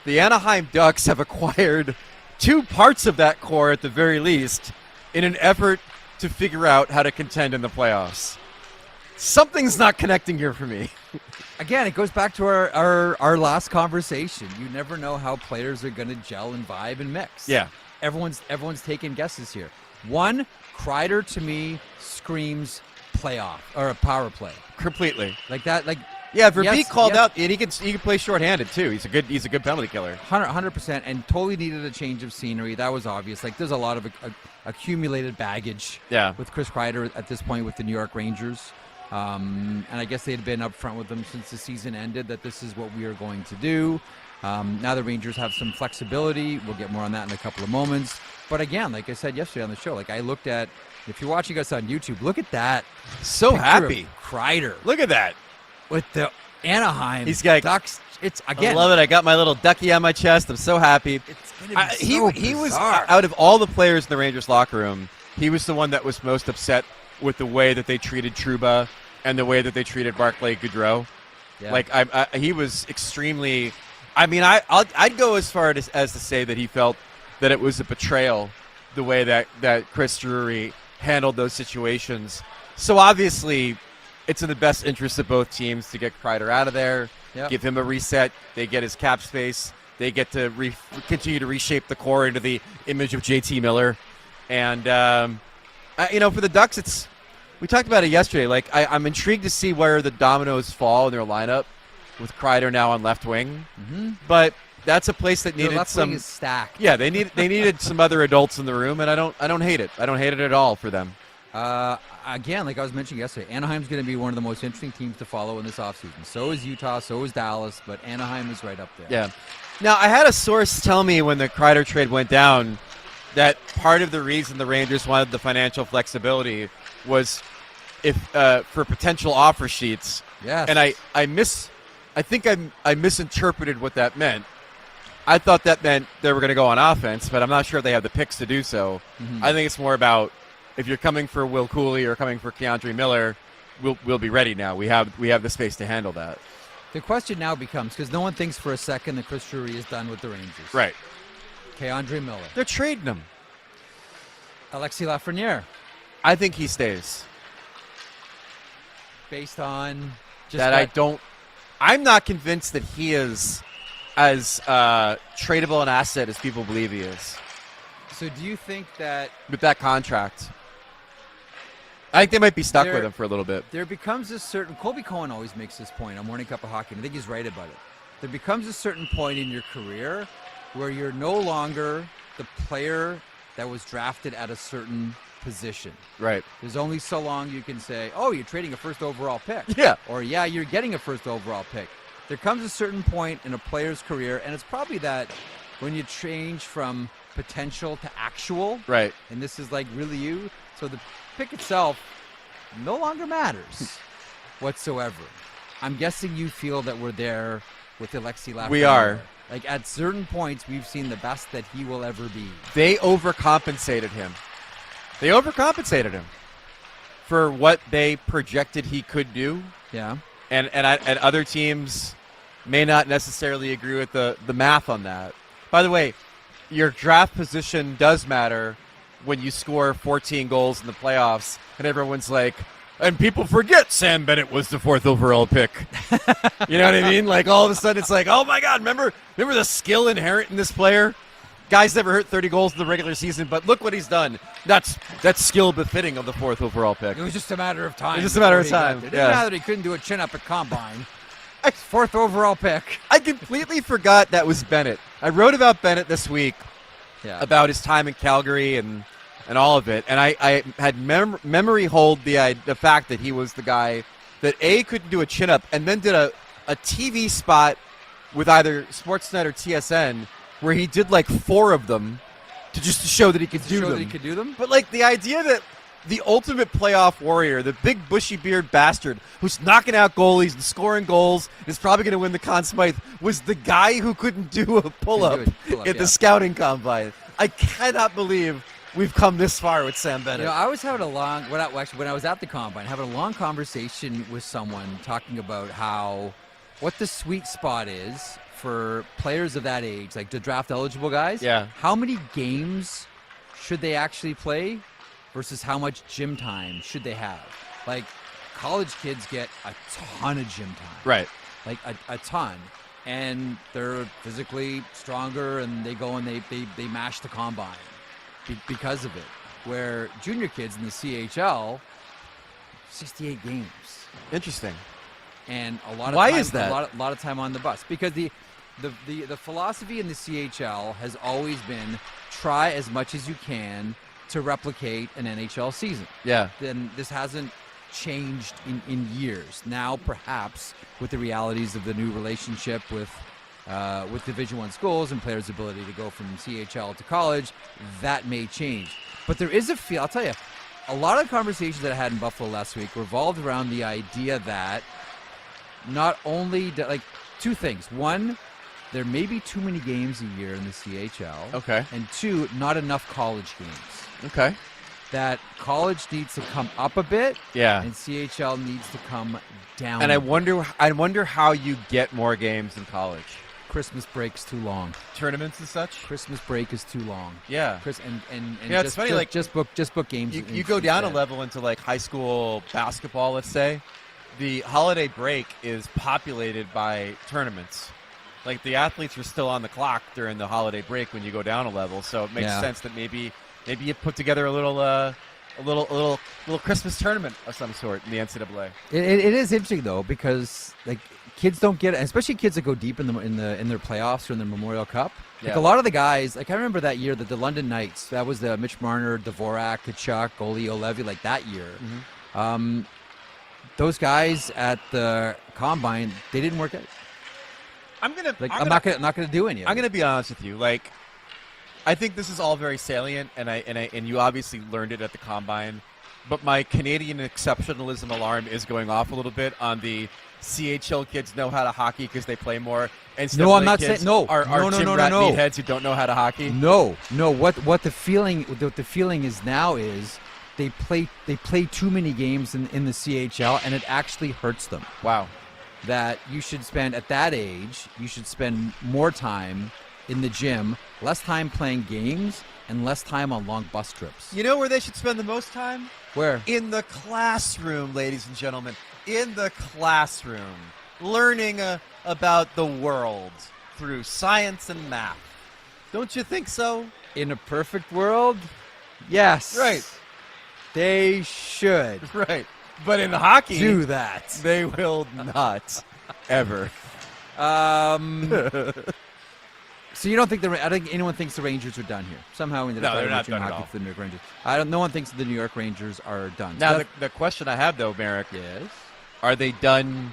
Speaker 2: The Anaheim Ducks have acquired two parts of that core at the very least in an effort to figure out how to contend in the playoffs. Something's not connecting here for me.
Speaker 1: Again, it goes back to our last conversation. You never know how players are going to gel and vibe and mix.
Speaker 2: Yeah.
Speaker 1: Everyone's taking guesses here. One, Kreider to me screams playoff or a power play.
Speaker 2: Completely.
Speaker 1: Like that, like
Speaker 2: yeah, Verbeek called out, and he can play shorthanded too. He's a good penalty killer.
Speaker 1: 100%, and totally needed a change of scenery. That was obvious. Like there's a lot of accumulated baggage.
Speaker 2: Yeah.
Speaker 1: With Chris Kreider at this point with the New York Rangers, and I guess they had been upfront with him since the season ended that this is what we are going to do. Now the Rangers have some flexibility. We'll get more on that in a couple of moments. But again, like I said yesterday on the show, like I looked at, if you're watching us on YouTube, look at that.
Speaker 2: So happy.
Speaker 1: Kreider.
Speaker 2: Look at that.
Speaker 1: With the Anaheim Ducks. It's again.
Speaker 2: I love it. I got my little ducky on my chest. I'm so happy.
Speaker 1: It's gonna be
Speaker 2: he was out of all the players in the Rangers locker room, he was the one that was most upset with the way that they treated Trouba and the way that they treated Barclay Goodrow. Yeah. Like he was extremely. I mean, I'd go as far as to say that he felt that it was a betrayal the way that Chris Drury handled those situations. So obviously, it's in the best interest of both teams to get Kreider out of there, give him a reset. They get his cap space. They get to continue to reshape the core into the image of JT Miller. And, for the Ducks, we talked about it yesterday. Like, I'm intrigued to see where the dominoes fall in their lineup with Kreider now on left wing. Mm-hmm. But that's a place that needed
Speaker 1: left wing is stacked.
Speaker 2: Yeah, they needed some other adults in the room, and I don't hate it. I don't hate it at all for them.
Speaker 1: Again, like I was mentioning yesterday, Anaheim's going to be one of the most interesting teams to follow in this offseason. So is Utah, so is Dallas, but Anaheim is right up there.
Speaker 2: Yeah. Now, I had a source tell me when the Kreider trade went down that part of the reason the Rangers wanted the financial flexibility was for potential offer sheets.
Speaker 1: Yes.
Speaker 2: And I think I misinterpreted what that meant. I thought that meant they were going to go on offense, but I'm not sure if they have the picks to do so. Mm-hmm. I think it's more about if you're coming for Will Cooley or coming for K'Andre Miller, we'll be ready now. We have the space to handle that.
Speaker 1: The question now becomes, because no one thinks for a second that Chris Drury is done with the Rangers.
Speaker 2: Right.
Speaker 1: K'Andre Miller.
Speaker 2: They're trading him.
Speaker 1: Alexis Lafreniere.
Speaker 2: I think he stays.
Speaker 1: Based on just
Speaker 2: that I'm not convinced that he is as tradable an asset as people believe he is.
Speaker 1: So do you think that
Speaker 2: with that contract, I think they might be stuck with him for a little bit.
Speaker 1: There becomes a certain Colby Cohen always makes this point on Morning Cup of Hockey, and I think he's right about it. There becomes a certain point in your career where you're no longer the player that was drafted at a certain position.
Speaker 2: Right.
Speaker 1: There's only so long you can say, oh, you're trading a first overall pick.
Speaker 2: Yeah.
Speaker 1: Or, yeah, you're getting a first overall pick. There comes a certain point in a player's career, and it's probably that when you change from potential to actual.
Speaker 2: Right.
Speaker 1: And this is like really you. So the pick itself no longer matters whatsoever. I'm guessing you feel that we're there with Alexis Lafreniere.
Speaker 2: We are.
Speaker 1: Like at certain points, we've seen the best that he will ever be.
Speaker 2: They overcompensated him. For what they projected he could do.
Speaker 1: Yeah.
Speaker 2: And other teams may not necessarily agree with the math on that. By the way, your draft position does matter when you score 14 goals in the playoffs, and everyone's like, and people forget Sam Bennett was the 4th overall pick. You know what I mean? Like all of a sudden it's like, oh my God, remember the skill inherent in this player? Guy's never hit 30 goals in the regular season, but look what he's done. That's skill befitting of the 4th overall pick.
Speaker 1: It was just a matter of time.
Speaker 2: It was just a matter of time.
Speaker 1: It didn't matter that he couldn't do a chin-up at Combine. 4th overall pick.
Speaker 2: I completely forgot that was Bennett. I wrote about Bennett this week, about his time in Calgary and all of it, and I had memory hold the fact that he was the guy that A, couldn't do a chin-up, and then did a TV spot with either Sportsnet or TSN where he did like 4 of them to show that he could do them. But like the idea that the ultimate playoff warrior, the big bushy beard bastard who's knocking out goalies and scoring goals and is probably going to win the Conn Smythe was the guy who couldn't do a pull-up at the scouting combine. I cannot believe we've come this far with Sam Bennett.
Speaker 1: You know, I was having when I was at the Combine, having a long conversation with someone talking about what the sweet spot is for players of that age, like the draft-eligible guys.
Speaker 2: Yeah.
Speaker 1: How many games should they actually play versus how much gym time should they have? Like, college kids get a ton of gym time.
Speaker 2: Right.
Speaker 1: Like, a ton. And they're physically stronger, and they go and they mash the Combine because of it. Where junior kids in the CHL, 68 games.
Speaker 2: Interesting.
Speaker 1: And a lot of
Speaker 2: Why
Speaker 1: time,
Speaker 2: is that?
Speaker 1: A lot of time on the bus, because the philosophy in the CHL has always been try as much as you can to replicate an NHL season.
Speaker 2: Yeah.
Speaker 1: Then this hasn't changed in years. Now, perhaps with the realities of the new relationship with Division I schools and players' ability to go from CHL to college, that may change. But there is I'll tell you, a lot of conversations that I had in Buffalo last week revolved around the idea that not only like 2 things. 1, there may be too many games a year in the CHL.
Speaker 2: Okay.
Speaker 1: And 2, not enough college games.
Speaker 2: Okay.
Speaker 1: That college needs to come up a bit.
Speaker 2: Yeah.
Speaker 1: And CHL needs to come down.
Speaker 2: And I wonder how you get more games in college.
Speaker 1: Christmas break's too long.
Speaker 2: Tournaments and such.
Speaker 1: Christmas break is too long.
Speaker 2: Yeah.
Speaker 1: It's funny. Just book games.
Speaker 2: You go down a level into like high school basketball, let's say. The holiday break is populated by tournaments. Like the athletes are still on the clock during the holiday break when you go down a level, so it makes sense that maybe you put together a little Christmas tournament of some sort in the NCAA.
Speaker 1: It is interesting though, because like kids don't get it, especially kids that go deep in their playoffs or in their Memorial Cup. Like a lot of the guys, like I remember that year that the London Knights, that was the Mitch Marner, Dvorak, Kachuk, Oli Olevi, like that year. Mm-hmm. Those guys at the Combine, they didn't work out. I'm not gonna do any of it.
Speaker 2: I'm gonna be honest with you. Like, I think this is all very salient, and you obviously learned it at the Combine. But my Canadian exceptionalism alarm is going off a little bit on the CHL kids know how to hockey because they play more. And
Speaker 1: no, I'm not saying no.
Speaker 2: Are gym rat meatheads who don't know how to hockey?
Speaker 1: No. What the feeling is now is they play too many games in the CHL, and it actually hurts them.
Speaker 2: Wow.
Speaker 1: That you should spend at that age, you should spend more time in the gym less time playing games, and less time on long bus trips.
Speaker 2: You know where they should spend the most time?
Speaker 1: Where?
Speaker 2: In the classroom, ladies and gentlemen. In the classroom. Learning about the world through science and math. Don't you think so?
Speaker 1: In a perfect world, yes.
Speaker 2: Right.
Speaker 1: They should.
Speaker 2: Right. But in hockey,
Speaker 1: do that.
Speaker 2: They will not. Ever.
Speaker 1: So you don't think I don't think anyone thinks the Rangers are done here? Somehow ended up
Speaker 2: they're not done at
Speaker 1: hockey
Speaker 2: all.
Speaker 1: for the New York Rangers. No one thinks the New York Rangers are done.
Speaker 2: Now, the question I have, though, Marek,
Speaker 1: yes.
Speaker 2: Are they done?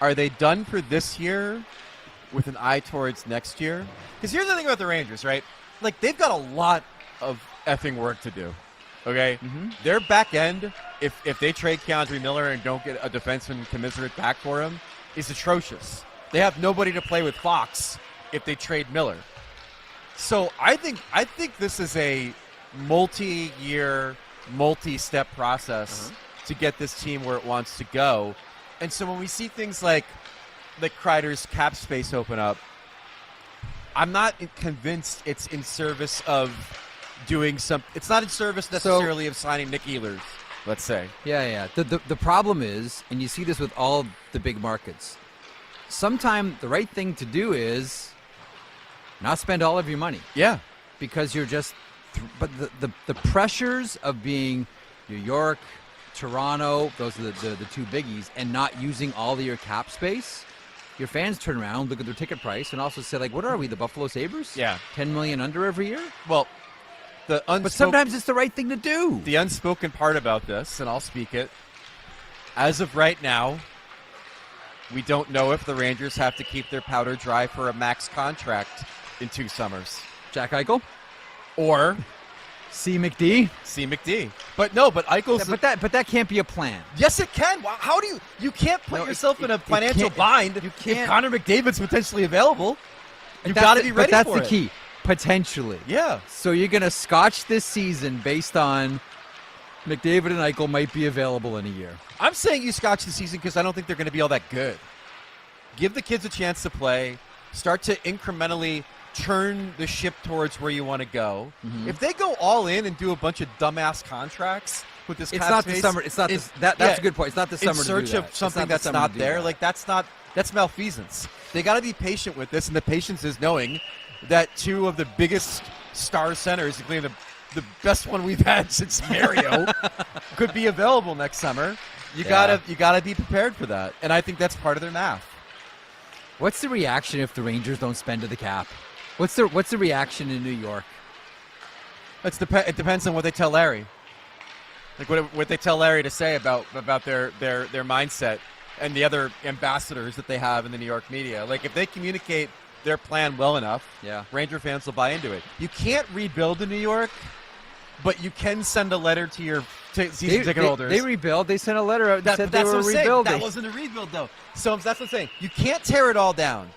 Speaker 2: Are they done for this year with an eye towards next year? Because here's the thing about the Rangers, right? Like, they've got a lot of effing work to do. Okay?
Speaker 1: Mm-hmm.
Speaker 2: Their back end, if they trade K'Andre Miller and don't get a defenseman commensurate back for him, is atrocious. They have nobody to play with Fox if they trade Miller. So I think this is a multi-year, multi-step process to get this team where it wants to go. And so when we see things like Kreider's cap space open up, I'm not convinced it's in service of doing some. It's not in service necessarily of signing Nick Ehlers, let's say.
Speaker 1: Yeah. The problem is, and you see this with all the big markets, sometimes the right thing to do is not spend all of your money.
Speaker 2: Yeah.
Speaker 1: Because you're just but the pressures of being New York, Toronto, those are the two biggies, and not using all of your cap space, your fans turn around, look at their ticket price, and also say, like, what are we, the Buffalo Sabres?
Speaker 2: Yeah.
Speaker 1: 10 million under every year?
Speaker 2: Well,
Speaker 1: but sometimes it's the right thing to do.
Speaker 2: The unspoken part about this, and I'll speak it, as of right now, we don't know if the Rangers have to keep their powder dry for a max contract in 2 summers.
Speaker 1: Jack Eichel?
Speaker 2: Or
Speaker 1: C. McD?
Speaker 2: But Eichel's...
Speaker 1: But that can't be a plan.
Speaker 2: Yes, it can. How do you can't put yourself in a financial bind if Connor McDavid's potentially available. You've got to be ready for it.
Speaker 1: But that's the key. Potentially.
Speaker 2: Yeah.
Speaker 1: So you're going to scotch this season based on McDavid and Eichel might be available in a year.
Speaker 2: I'm saying you scotch the season because I don't think they're going to be all that good. Give the kids a chance to play. Start to incrementally turn the ship towards where you want to go. Mm-hmm. If they go all in and do a bunch of dumbass contracts with this cap
Speaker 1: not
Speaker 2: space,
Speaker 1: the summer. It's not that's a good point. It's not the summer
Speaker 2: in search
Speaker 1: to do that.
Speaker 2: of something that's not there. Like that's malfeasance. They got to be patient with this, and the patience is knowing that 2 of the biggest star centers, including the best one we've had since Mario, could be available next summer. You gotta be prepared for that, and I think that's part of their math.
Speaker 1: What's the reaction if the Rangers don't spend to the cap? What's the reaction in New York?
Speaker 2: It depends on what they tell Larry. Like what they tell Larry to say about their mindset and the other ambassadors that they have in the New York media. Like if they communicate their plan well enough, Ranger fans will buy into it. You can't rebuild in New York, but you can send a letter to your season ticket holders.
Speaker 1: They rebuild. They sent a letter out that said they were rebuilding.
Speaker 2: That wasn't a rebuild, though. So that's what I'm saying. You can't tear it all down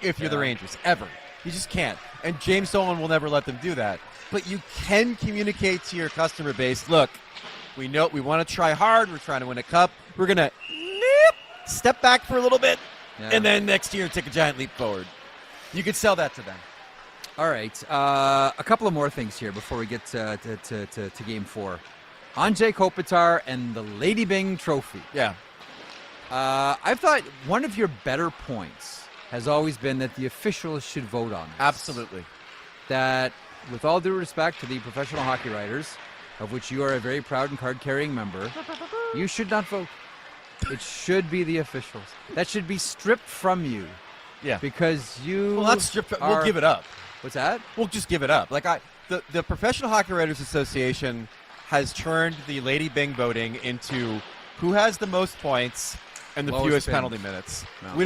Speaker 2: if you're the Rangers, ever. You just can't. And James Dolan will never let them do that. But you can communicate to your customer base, look, we know we want to try hard. We're trying to win a cup. We're going to step back for a little bit, and then next year take a giant leap forward. You could sell that to them.
Speaker 1: All right. A couple of more things here before we get to Game 4. Anze Kopitar and the Lady Byng Trophy.
Speaker 2: Yeah.
Speaker 1: I thought one of your better points has always been that the officials should vote on this.
Speaker 2: Absolutely.
Speaker 1: That, with all due respect to the professional hockey writers, of which you are a very proud and card-carrying member, you should not vote. It should be the officials. That should be stripped from you.
Speaker 2: Yeah.
Speaker 1: Because you
Speaker 2: Well, that's stripped. We'll give it up.
Speaker 1: What's that?
Speaker 2: We'll just give it up. Like the Professional Hockey Writers Association has turned the Lady Byng voting into who has the most points and the fewest penalty minutes. No. We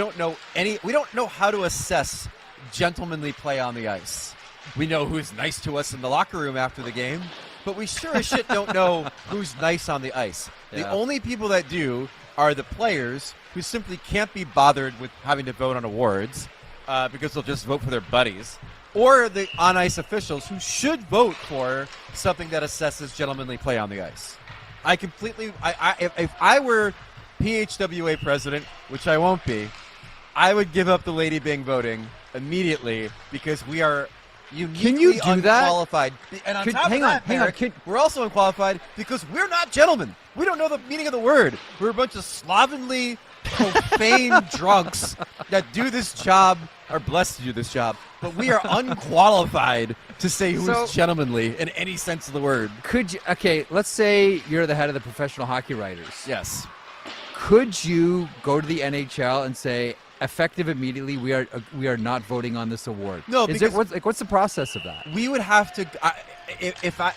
Speaker 2: don't know how to assess gentlemanly play on the ice. We know who's nice to us in the locker room after the game, but we sure as shit don't know who's nice on the ice. Yeah. The only people that do are the players who simply can't be bothered with having to vote on awards because they'll just vote for their buddies, or the on-ice officials who should vote for something that assesses gentlemanly play on the ice. If I were PHWA president, which I won't be, I would give up the Lady Byng voting immediately because we are uniquely
Speaker 1: Can you do that?
Speaker 2: unqualified. And on top of that,
Speaker 1: hang on.
Speaker 2: we're also unqualified because we're not gentlemen. We don't know the meaning of the word. We're a bunch of slovenly, profane drunks that do this job, are blessed to do this job, but we are unqualified to say who's gentlemanly in any sense of the word.
Speaker 1: Let's say you're the head of the professional hockey writers.
Speaker 2: Yes.
Speaker 1: Could you go to the NHL and say, effective immediately, we are not voting on this award?
Speaker 2: No, because
Speaker 1: what's the process of that?
Speaker 2: We would have to,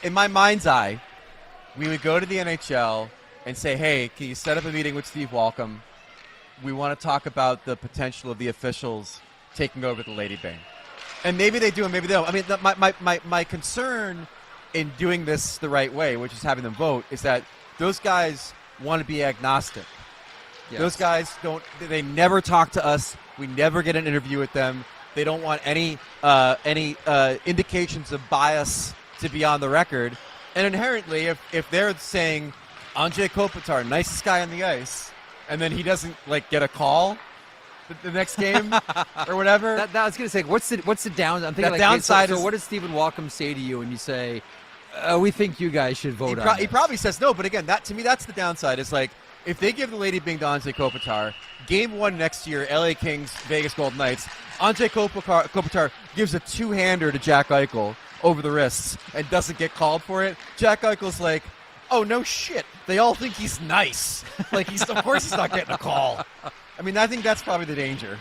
Speaker 2: in my mind's eye, we would go to the NHL and say, hey, can you set up a meeting with Steve Walcom? We want to talk about the potential of the officials taking over the Lady Byng. And maybe they do and maybe they don't. I mean, my concern in doing this the right way, which is having them vote, is that those guys want to be agnostic. Yes. Those guys they never talk to us. We never get an interview with them. They don't want any indications of bias to be on the record. And inherently, if they're saying Andrei Kopitar, nicest guy on the ice, and then he doesn't get a call the next game or whatever.
Speaker 1: That I was going to say, what's the down? I'm thinking
Speaker 2: downside.
Speaker 1: So what does Stephen Walcom say to you when you say, we think you guys should vote on this?
Speaker 2: He probably says no, but again, to me, that's the downside. It's like, if they give the Lady Byng to Andrei Kopitar, Game 1 next year, LA Kings, Vegas Golden Knights, Andrei Kopitar gives a two-hander to Jack Eichel over the wrists and doesn't get called for it. Jack Eichel's like, oh, no shit. They all think he's nice. Of course he's not getting a call. I mean, I think that's probably the danger.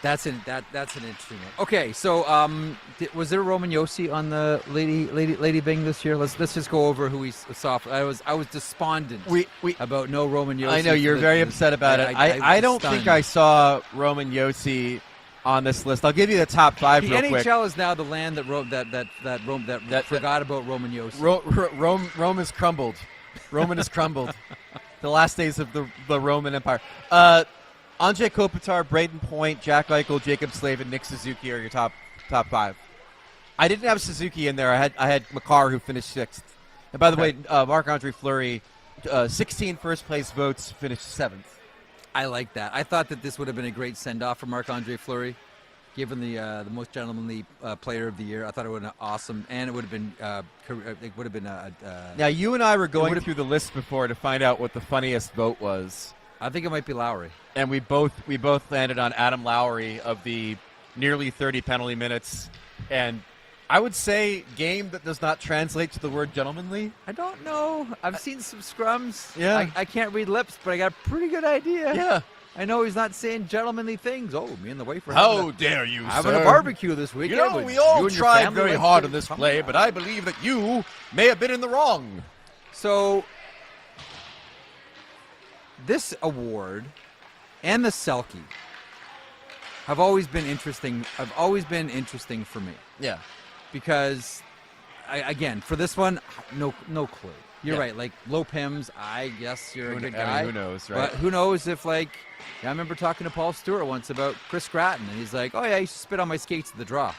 Speaker 1: That's an interesting one. Okay, so was there Roman Josi on the Lady Byng this year? Let's just go over who we saw. I was despondent about no Roman Josi.
Speaker 2: I know you're very upset about it. I don't think I saw Roman Josi on this list. I'll give you the top 5 real quick.
Speaker 1: The NHL is now the land that forgot about Roman Josi.
Speaker 2: Rome has crumbled. Roman has crumbled. The last days of the Roman Empire. Andrei Kopitar, Braden Point, Jack Eichel, Jacob Slavin, Nick Suzuki are your top 5. I didn't have Suzuki in there. I had Makar, who finished 6th. And by the way, Marc-Andre Fleury, 16 first-place votes, finished 7th.
Speaker 1: I like that. I thought that this would have been a great send-off for Marc-Andre Fleury, given the most gentlemanly player of the year. I thought it would have been awesome, and it would have been.
Speaker 2: Now, you and I were going through the list before to find out what the funniest vote was.
Speaker 1: I think it might be Lowry.
Speaker 2: And we both landed on Adam Lowry of the nearly 30 penalty minutes. And I would say game that does not translate to the word gentlemanly.
Speaker 1: I don't know. I've seen some scrums.
Speaker 2: Yeah.
Speaker 1: I can't read lips, but I got a pretty good idea.
Speaker 2: Yeah.
Speaker 1: I know he's not saying gentlemanly things. Oh, me and the wife are
Speaker 2: How dare you,
Speaker 1: having a barbecue this weekend.
Speaker 2: You know, we all tried very hard on this play, but I believe that you may have been in the wrong.
Speaker 1: So this award and the Selke have always been interesting. For me.
Speaker 2: Yeah.
Speaker 1: Because, again, for this one, no clue. You're right. Like, low Pims, I guess you're a good guy.
Speaker 2: I mean, who knows, right?
Speaker 1: But who knows if, I remember talking to Paul Stewart once about Chris Gratton, and he's like, oh, yeah, I used to spit on my skates at the draw.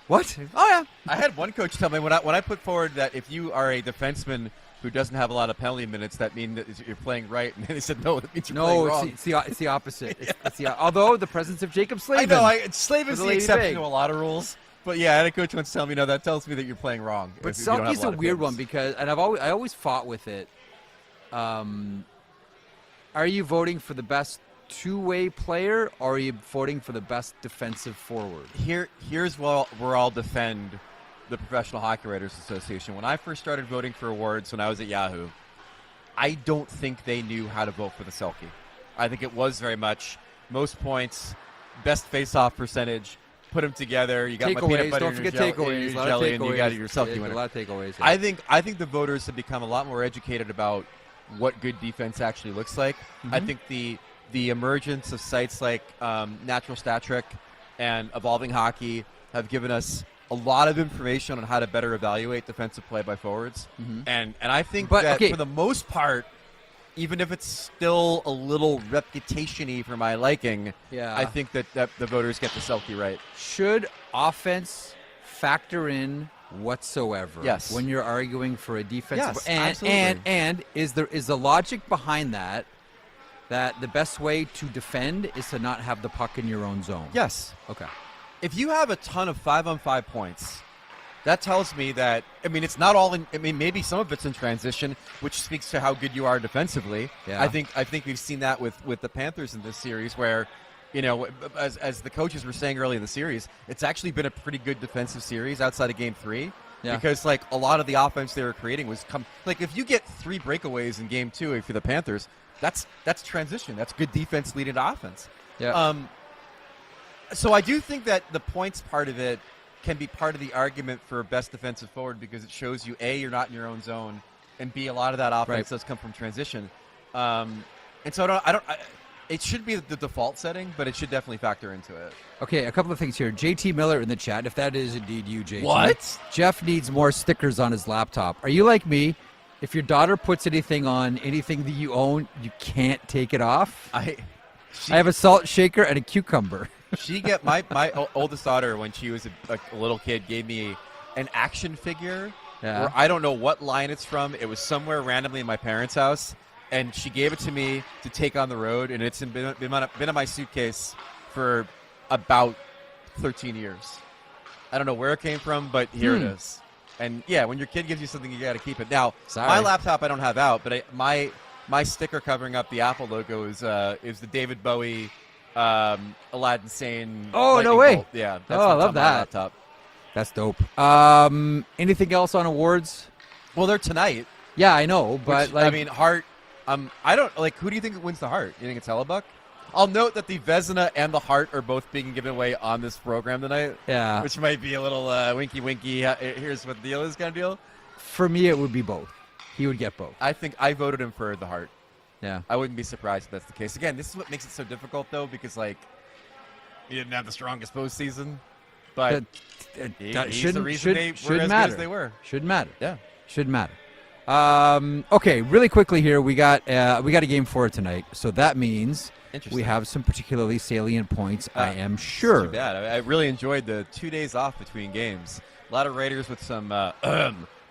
Speaker 1: What? Oh, yeah.
Speaker 2: I had one coach tell me when I put forward that if you are a defenseman who doesn't have a lot of penalty minutes, that means that you're playing right. And they said, no, that means you're playing wrong.
Speaker 1: No, it's the opposite. Although the presence of Jacob Slavin.
Speaker 2: I know. Slavin's the exception to a lot of rules. But yeah, I had a coach once tell me, no, that tells me that you're playing wrong.
Speaker 1: But Selke's a weird one because, and I always fought with it. Are you voting for the best two-way player, or are you voting for the best defensive forward?
Speaker 2: Here's where I'll defend the Professional Hockey Writers Association. When I first started voting for awards when I was at Yahoo, I don't think they knew how to vote for the Selke. I think it was very much most points, best face-off percentage. Put them together. You got my peanut butter and your jelly, and you got your Selke winner.
Speaker 1: A lot of takeaways.
Speaker 2: Yeah. I think the voters have become a lot more educated about what good defense actually looks like. Mm-hmm. I think the emergence of sites like Natural Stat Trick and Evolving Hockey have given us a lot of information on how to better evaluate defensive play by forwards. Mm-hmm. And I think that for the most part, even if it's still a little reputation-y for my liking, I think that the voters get the Selke right.
Speaker 1: Should offense factor in whatsoever?
Speaker 2: Yes.
Speaker 1: When you're arguing for a defensive,
Speaker 2: absolutely.
Speaker 1: And is the logic behind that that the best way to defend is to not have the puck in your own zone.
Speaker 2: Yes.
Speaker 1: Okay.
Speaker 2: If you have a ton of 5-on-5 points, that tells me that, it's not all in, maybe some of it's in transition, which speaks to how good you are defensively.
Speaker 1: Yeah.
Speaker 2: I think we've seen that with the Panthers in this series where, as the coaches were saying early in the series, it's actually been a pretty good defensive series outside of Game 3.
Speaker 1: Yeah.
Speaker 2: Because, a lot of the offense they were creating was if you get 3 breakaways in Game 2 for the Panthers, that's transition. That's good defense leading to offense.
Speaker 1: Yeah.
Speaker 2: So I do think that the points part of it can be part of the argument for best defensive forward because it shows you, A, you're not in your own zone, and B, a lot of that offense does come from transition. And so it should be the default setting, but it should definitely factor into it.
Speaker 1: Okay, a couple of things here. JT Miller in the chat, if that is indeed you, JT.
Speaker 2: What?
Speaker 1: Jeff needs more stickers on his laptop. Are you like me? If your daughter puts anything on anything that you own, you can't take it off? I have a salt shaker and a cucumber.
Speaker 2: My oldest daughter, when she was a little kid, gave me an action figure where I don't know what line it's from. It was somewhere randomly in my parents' house, and she gave it to me to take on the road, and it's been in my suitcase for about 13 years. I don't know where it came from, but here it is. And yeah, when your kid gives you something, you got to keep it. Now, my laptop I don't have out, but my sticker covering up the Apple logo is the David Bowie Aladdin Sane.
Speaker 1: Oh, no way.
Speaker 2: Bolt. Yeah.
Speaker 1: I love that.
Speaker 2: Laptop.
Speaker 1: That's dope. Anything else on awards?
Speaker 2: Well, they're tonight.
Speaker 1: Yeah, I know, but
Speaker 2: Hart. I don't who do you think wins the Hart? You think it's Hellebuck? I'll note that the Vezina and the Hart are both being given away on this program tonight.
Speaker 1: Yeah.
Speaker 2: Which might be a little winky. Here's what the deal is kind of deal.
Speaker 1: For me, it would be both. He would get both.
Speaker 2: I think I voted him for the Hart.
Speaker 1: Yeah.
Speaker 2: I wouldn't be surprised if that's the case. Again, this is what makes it so difficult, though, because, he didn't have the strongest postseason. But he's the reason they were as good as they were.
Speaker 1: Shouldn't matter.
Speaker 2: Yeah.
Speaker 1: Shouldn't matter. Okay, really quickly here, we got a Game 4 tonight, so that means we have some particularly salient points, I am sure.
Speaker 2: Too bad. I really enjoyed the 2 days off between games. A lot of Raiders with some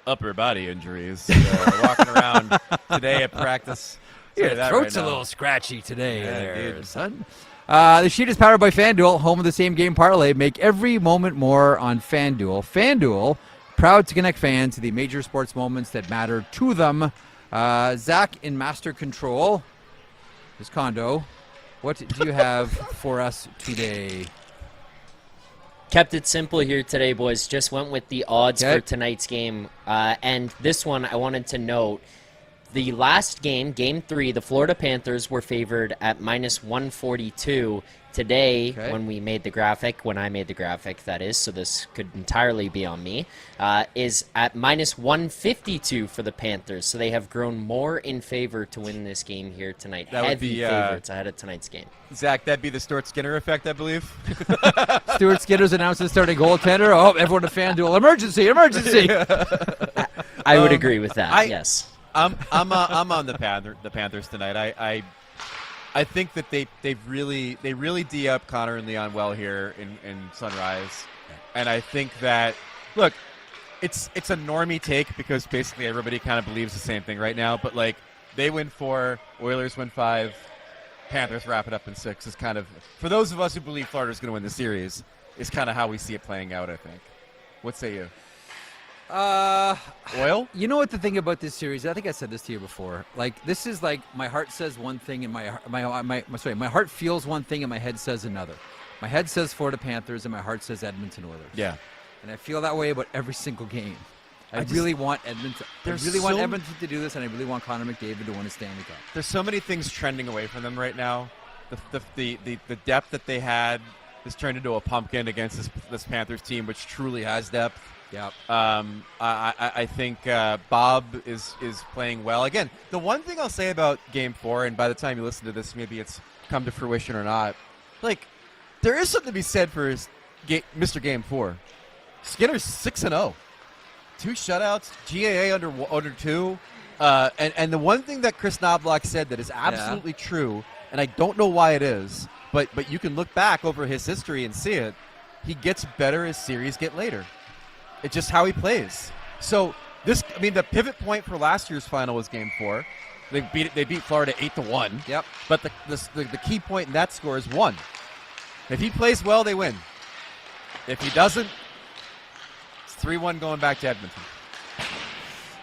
Speaker 2: upper body injuries walking around today at practice.
Speaker 1: Your throat's a little scratchy today, son. The sheet is powered by FanDuel, home of the same game parlay. Make every moment more on FanDuel. FanDuel, proud to connect fans to the major sports moments that matter to them. Zach in master control, his condo. What do you have for us today?
Speaker 3: Kept it simple here today, boys. Just went with the odds for tonight's game. And this one, I wanted to note, the last game, Game 3, the Florida Panthers were favored at minus 142. Today, when I made the graphic, that is, so this could entirely be on me, is at minus 152 for the Panthers. So they have grown more in favor to win this game here tonight.
Speaker 2: That would be
Speaker 3: favorites ahead of tonight's game.
Speaker 2: Zach, that'd be the Stuart Skinner effect, I believe.
Speaker 1: Stuart Skinner's announced his starting goaltender. Oh, everyone to FanDuel. Emergency!
Speaker 3: I would agree with that, yes.
Speaker 2: I'm on the Panthers tonight. I think that they really D up Connor and Leon well here in Sunrise, and I think that it's a normie take because basically everybody kind of believes the same thing right now. But they win 4, Oilers win 5, Panthers wrap it up in 6 is kind of, for those of us who believe Florida's going to win the series, is kind of how we see it playing out. I think. What say you? Oil?
Speaker 1: You know what the thing about this series? I think I said this to you before. This is my heart says one thing and my heart feels one thing and my head says another. My head says Florida Panthers and my heart says Edmonton Oilers.
Speaker 2: Yeah.
Speaker 1: And I feel that way about every single game. I really want Edmonton. Want Edmonton to do this, and I really want Connor McDavid to win a Stanley Cup.
Speaker 2: There's so many things trending away from them right now. The depth that they had has turned into a pumpkin against this Panthers team, which truly has depth.
Speaker 1: Yeah.
Speaker 2: I think Bob is playing well. Again, the one thing I'll say about Game 4, and by the time you listen to this, maybe it's come to fruition or not, there is something to be said for Mr. Game 4. Skinner's 6-0. 2 shutouts, GAA under 2. And the one thing that Chris Knobloch said that is absolutely true, and I don't know why it is, but you can look back over his history and see it, he gets better as series get later. It's just how he plays. So the pivot point for last year's final was Game 4. They beat Florida 8-1.
Speaker 1: Yep.
Speaker 2: But the key point in that score is 1. If he plays well, they win. If he doesn't, it's 3-1 going back to Edmonton.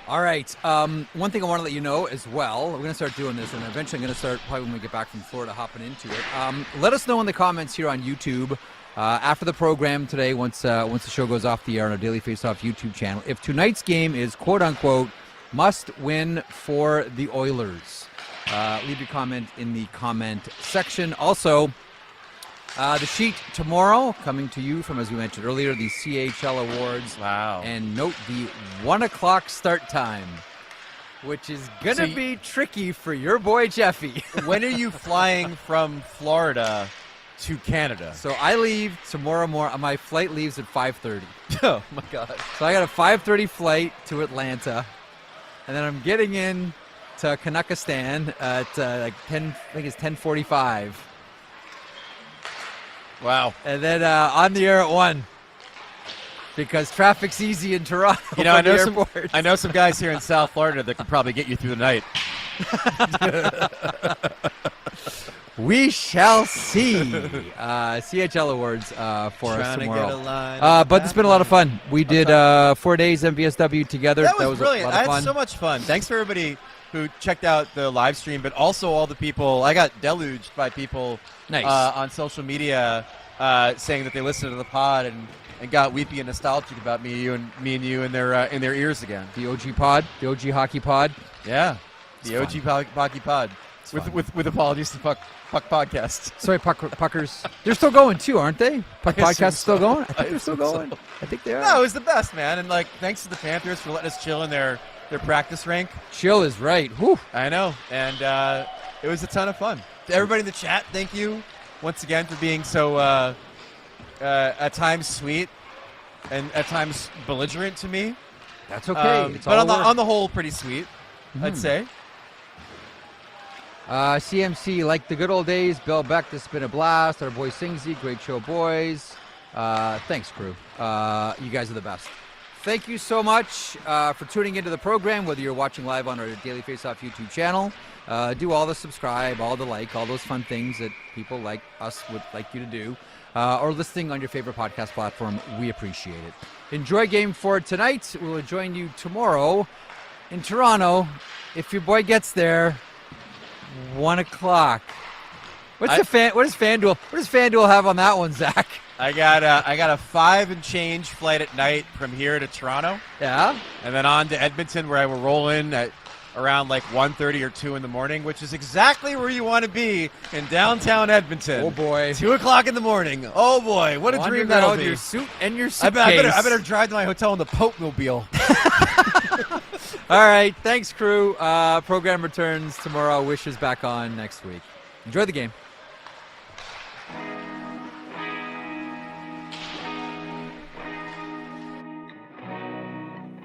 Speaker 1: All right. One thing I want to let you know as well, we're going to start doing this, and eventually I'm going to start, probably when we get back from Florida, hopping into it. Let us know in the comments here on YouTube after the program today, once the show goes off the air on our Daily Faceoff YouTube channel, if tonight's game is quote-unquote must win for the Oilers. Leave your comment in the comment section. Also, the sheet tomorrow coming to you from, as we mentioned earlier, the CHL Awards.
Speaker 2: Wow.
Speaker 1: And note the 1 o'clock start time, which is going to be tricky for your boy Jeffy.
Speaker 2: When are you flying from Florida to Canada?
Speaker 1: So I leave tomorrow morning. My flight leaves at 5:30.
Speaker 2: Oh, my God.
Speaker 1: So I got a 5:30 flight to Atlanta. And then I'm getting in to Kazakhstan at like 10, I think it's 10:45.
Speaker 2: Wow.
Speaker 1: And then on the air at 1 because traffic's easy in Toronto.
Speaker 2: You know,
Speaker 1: I
Speaker 2: know some guys here in South Florida that could probably get you through the night.
Speaker 1: We shall see. CHL Awards for us tomorrow. But it's been a lot of fun. We did 4 days MvsW together.
Speaker 2: That was brilliant.
Speaker 1: A lot of fun.
Speaker 2: I had so much fun. Thanks for everybody who checked out the live stream, but also all the people. I got deluged by people on social media saying that they listened to the pod and got weepy and nostalgic about me and you in their ears again.
Speaker 1: The OG pod, the OG hockey pod.
Speaker 2: Yeah, the OG hockey pod. With apologies to Puck Podcast.
Speaker 1: Sorry, Puckers. They're still going too, aren't they? Puck Podcast is still going? I think they're still going. I think they are.
Speaker 2: No, it was the best, man. And like, thanks to the Panthers for letting us chill in their practice rink.
Speaker 1: Chill is right. Whew.
Speaker 2: I know. And it was a ton of fun. To everybody in the chat, thank you once again for being so at times sweet and at times belligerent to me.
Speaker 1: That's okay.
Speaker 2: But on the whole, pretty sweet, I'd say.
Speaker 1: CMC, like the good old days. Bill Beck, this has been a blast. Our boy Singsy, great show, boys. Thanks, crew. You guys are the best. Thank you so much for tuning into the program, whether you're watching live on our Daily Faceoff YouTube channel. Do all the subscribe, all the like, all those fun things that people like us would like you to do. Or listening on your favorite podcast platform. We appreciate it. Enjoy Game 4 tonight. We'll join you tomorrow in Toronto. If your boy gets there, 1 o'clock. What does FanDuel have on that one, Zach?
Speaker 2: I got a 5 and change flight at night from here to Toronto.
Speaker 1: Yeah.
Speaker 2: And then on to Edmonton, where I will roll in at around like 1:30 or 2 in the morning, which is exactly where you want to be in downtown Edmonton.
Speaker 1: Oh boy.
Speaker 2: 2 o'clock in the morning. Oh boy, what a dream that'll be.
Speaker 1: Your suit and your suitcase.
Speaker 2: I better drive to my hotel in the Pope Mobile.
Speaker 1: All right, thanks, crew. Program returns tomorrow. Wish is back on next week. Enjoy the game.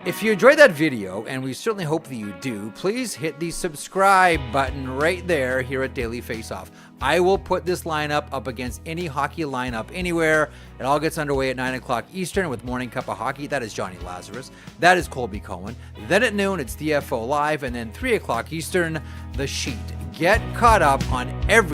Speaker 1: If you enjoyed that video, and we certainly hope that you do, please hit the subscribe button right there here at Daily Faceoff. I will put this lineup up against any hockey lineup anywhere. It all gets underway at 9 o'clock Eastern with Morning Cup of Hockey. That is Johnny Lazarus. That is Colby Cohen. Then at noon, it's DFO Live. And then 3 o'clock Eastern, The Sheet. Get caught up on every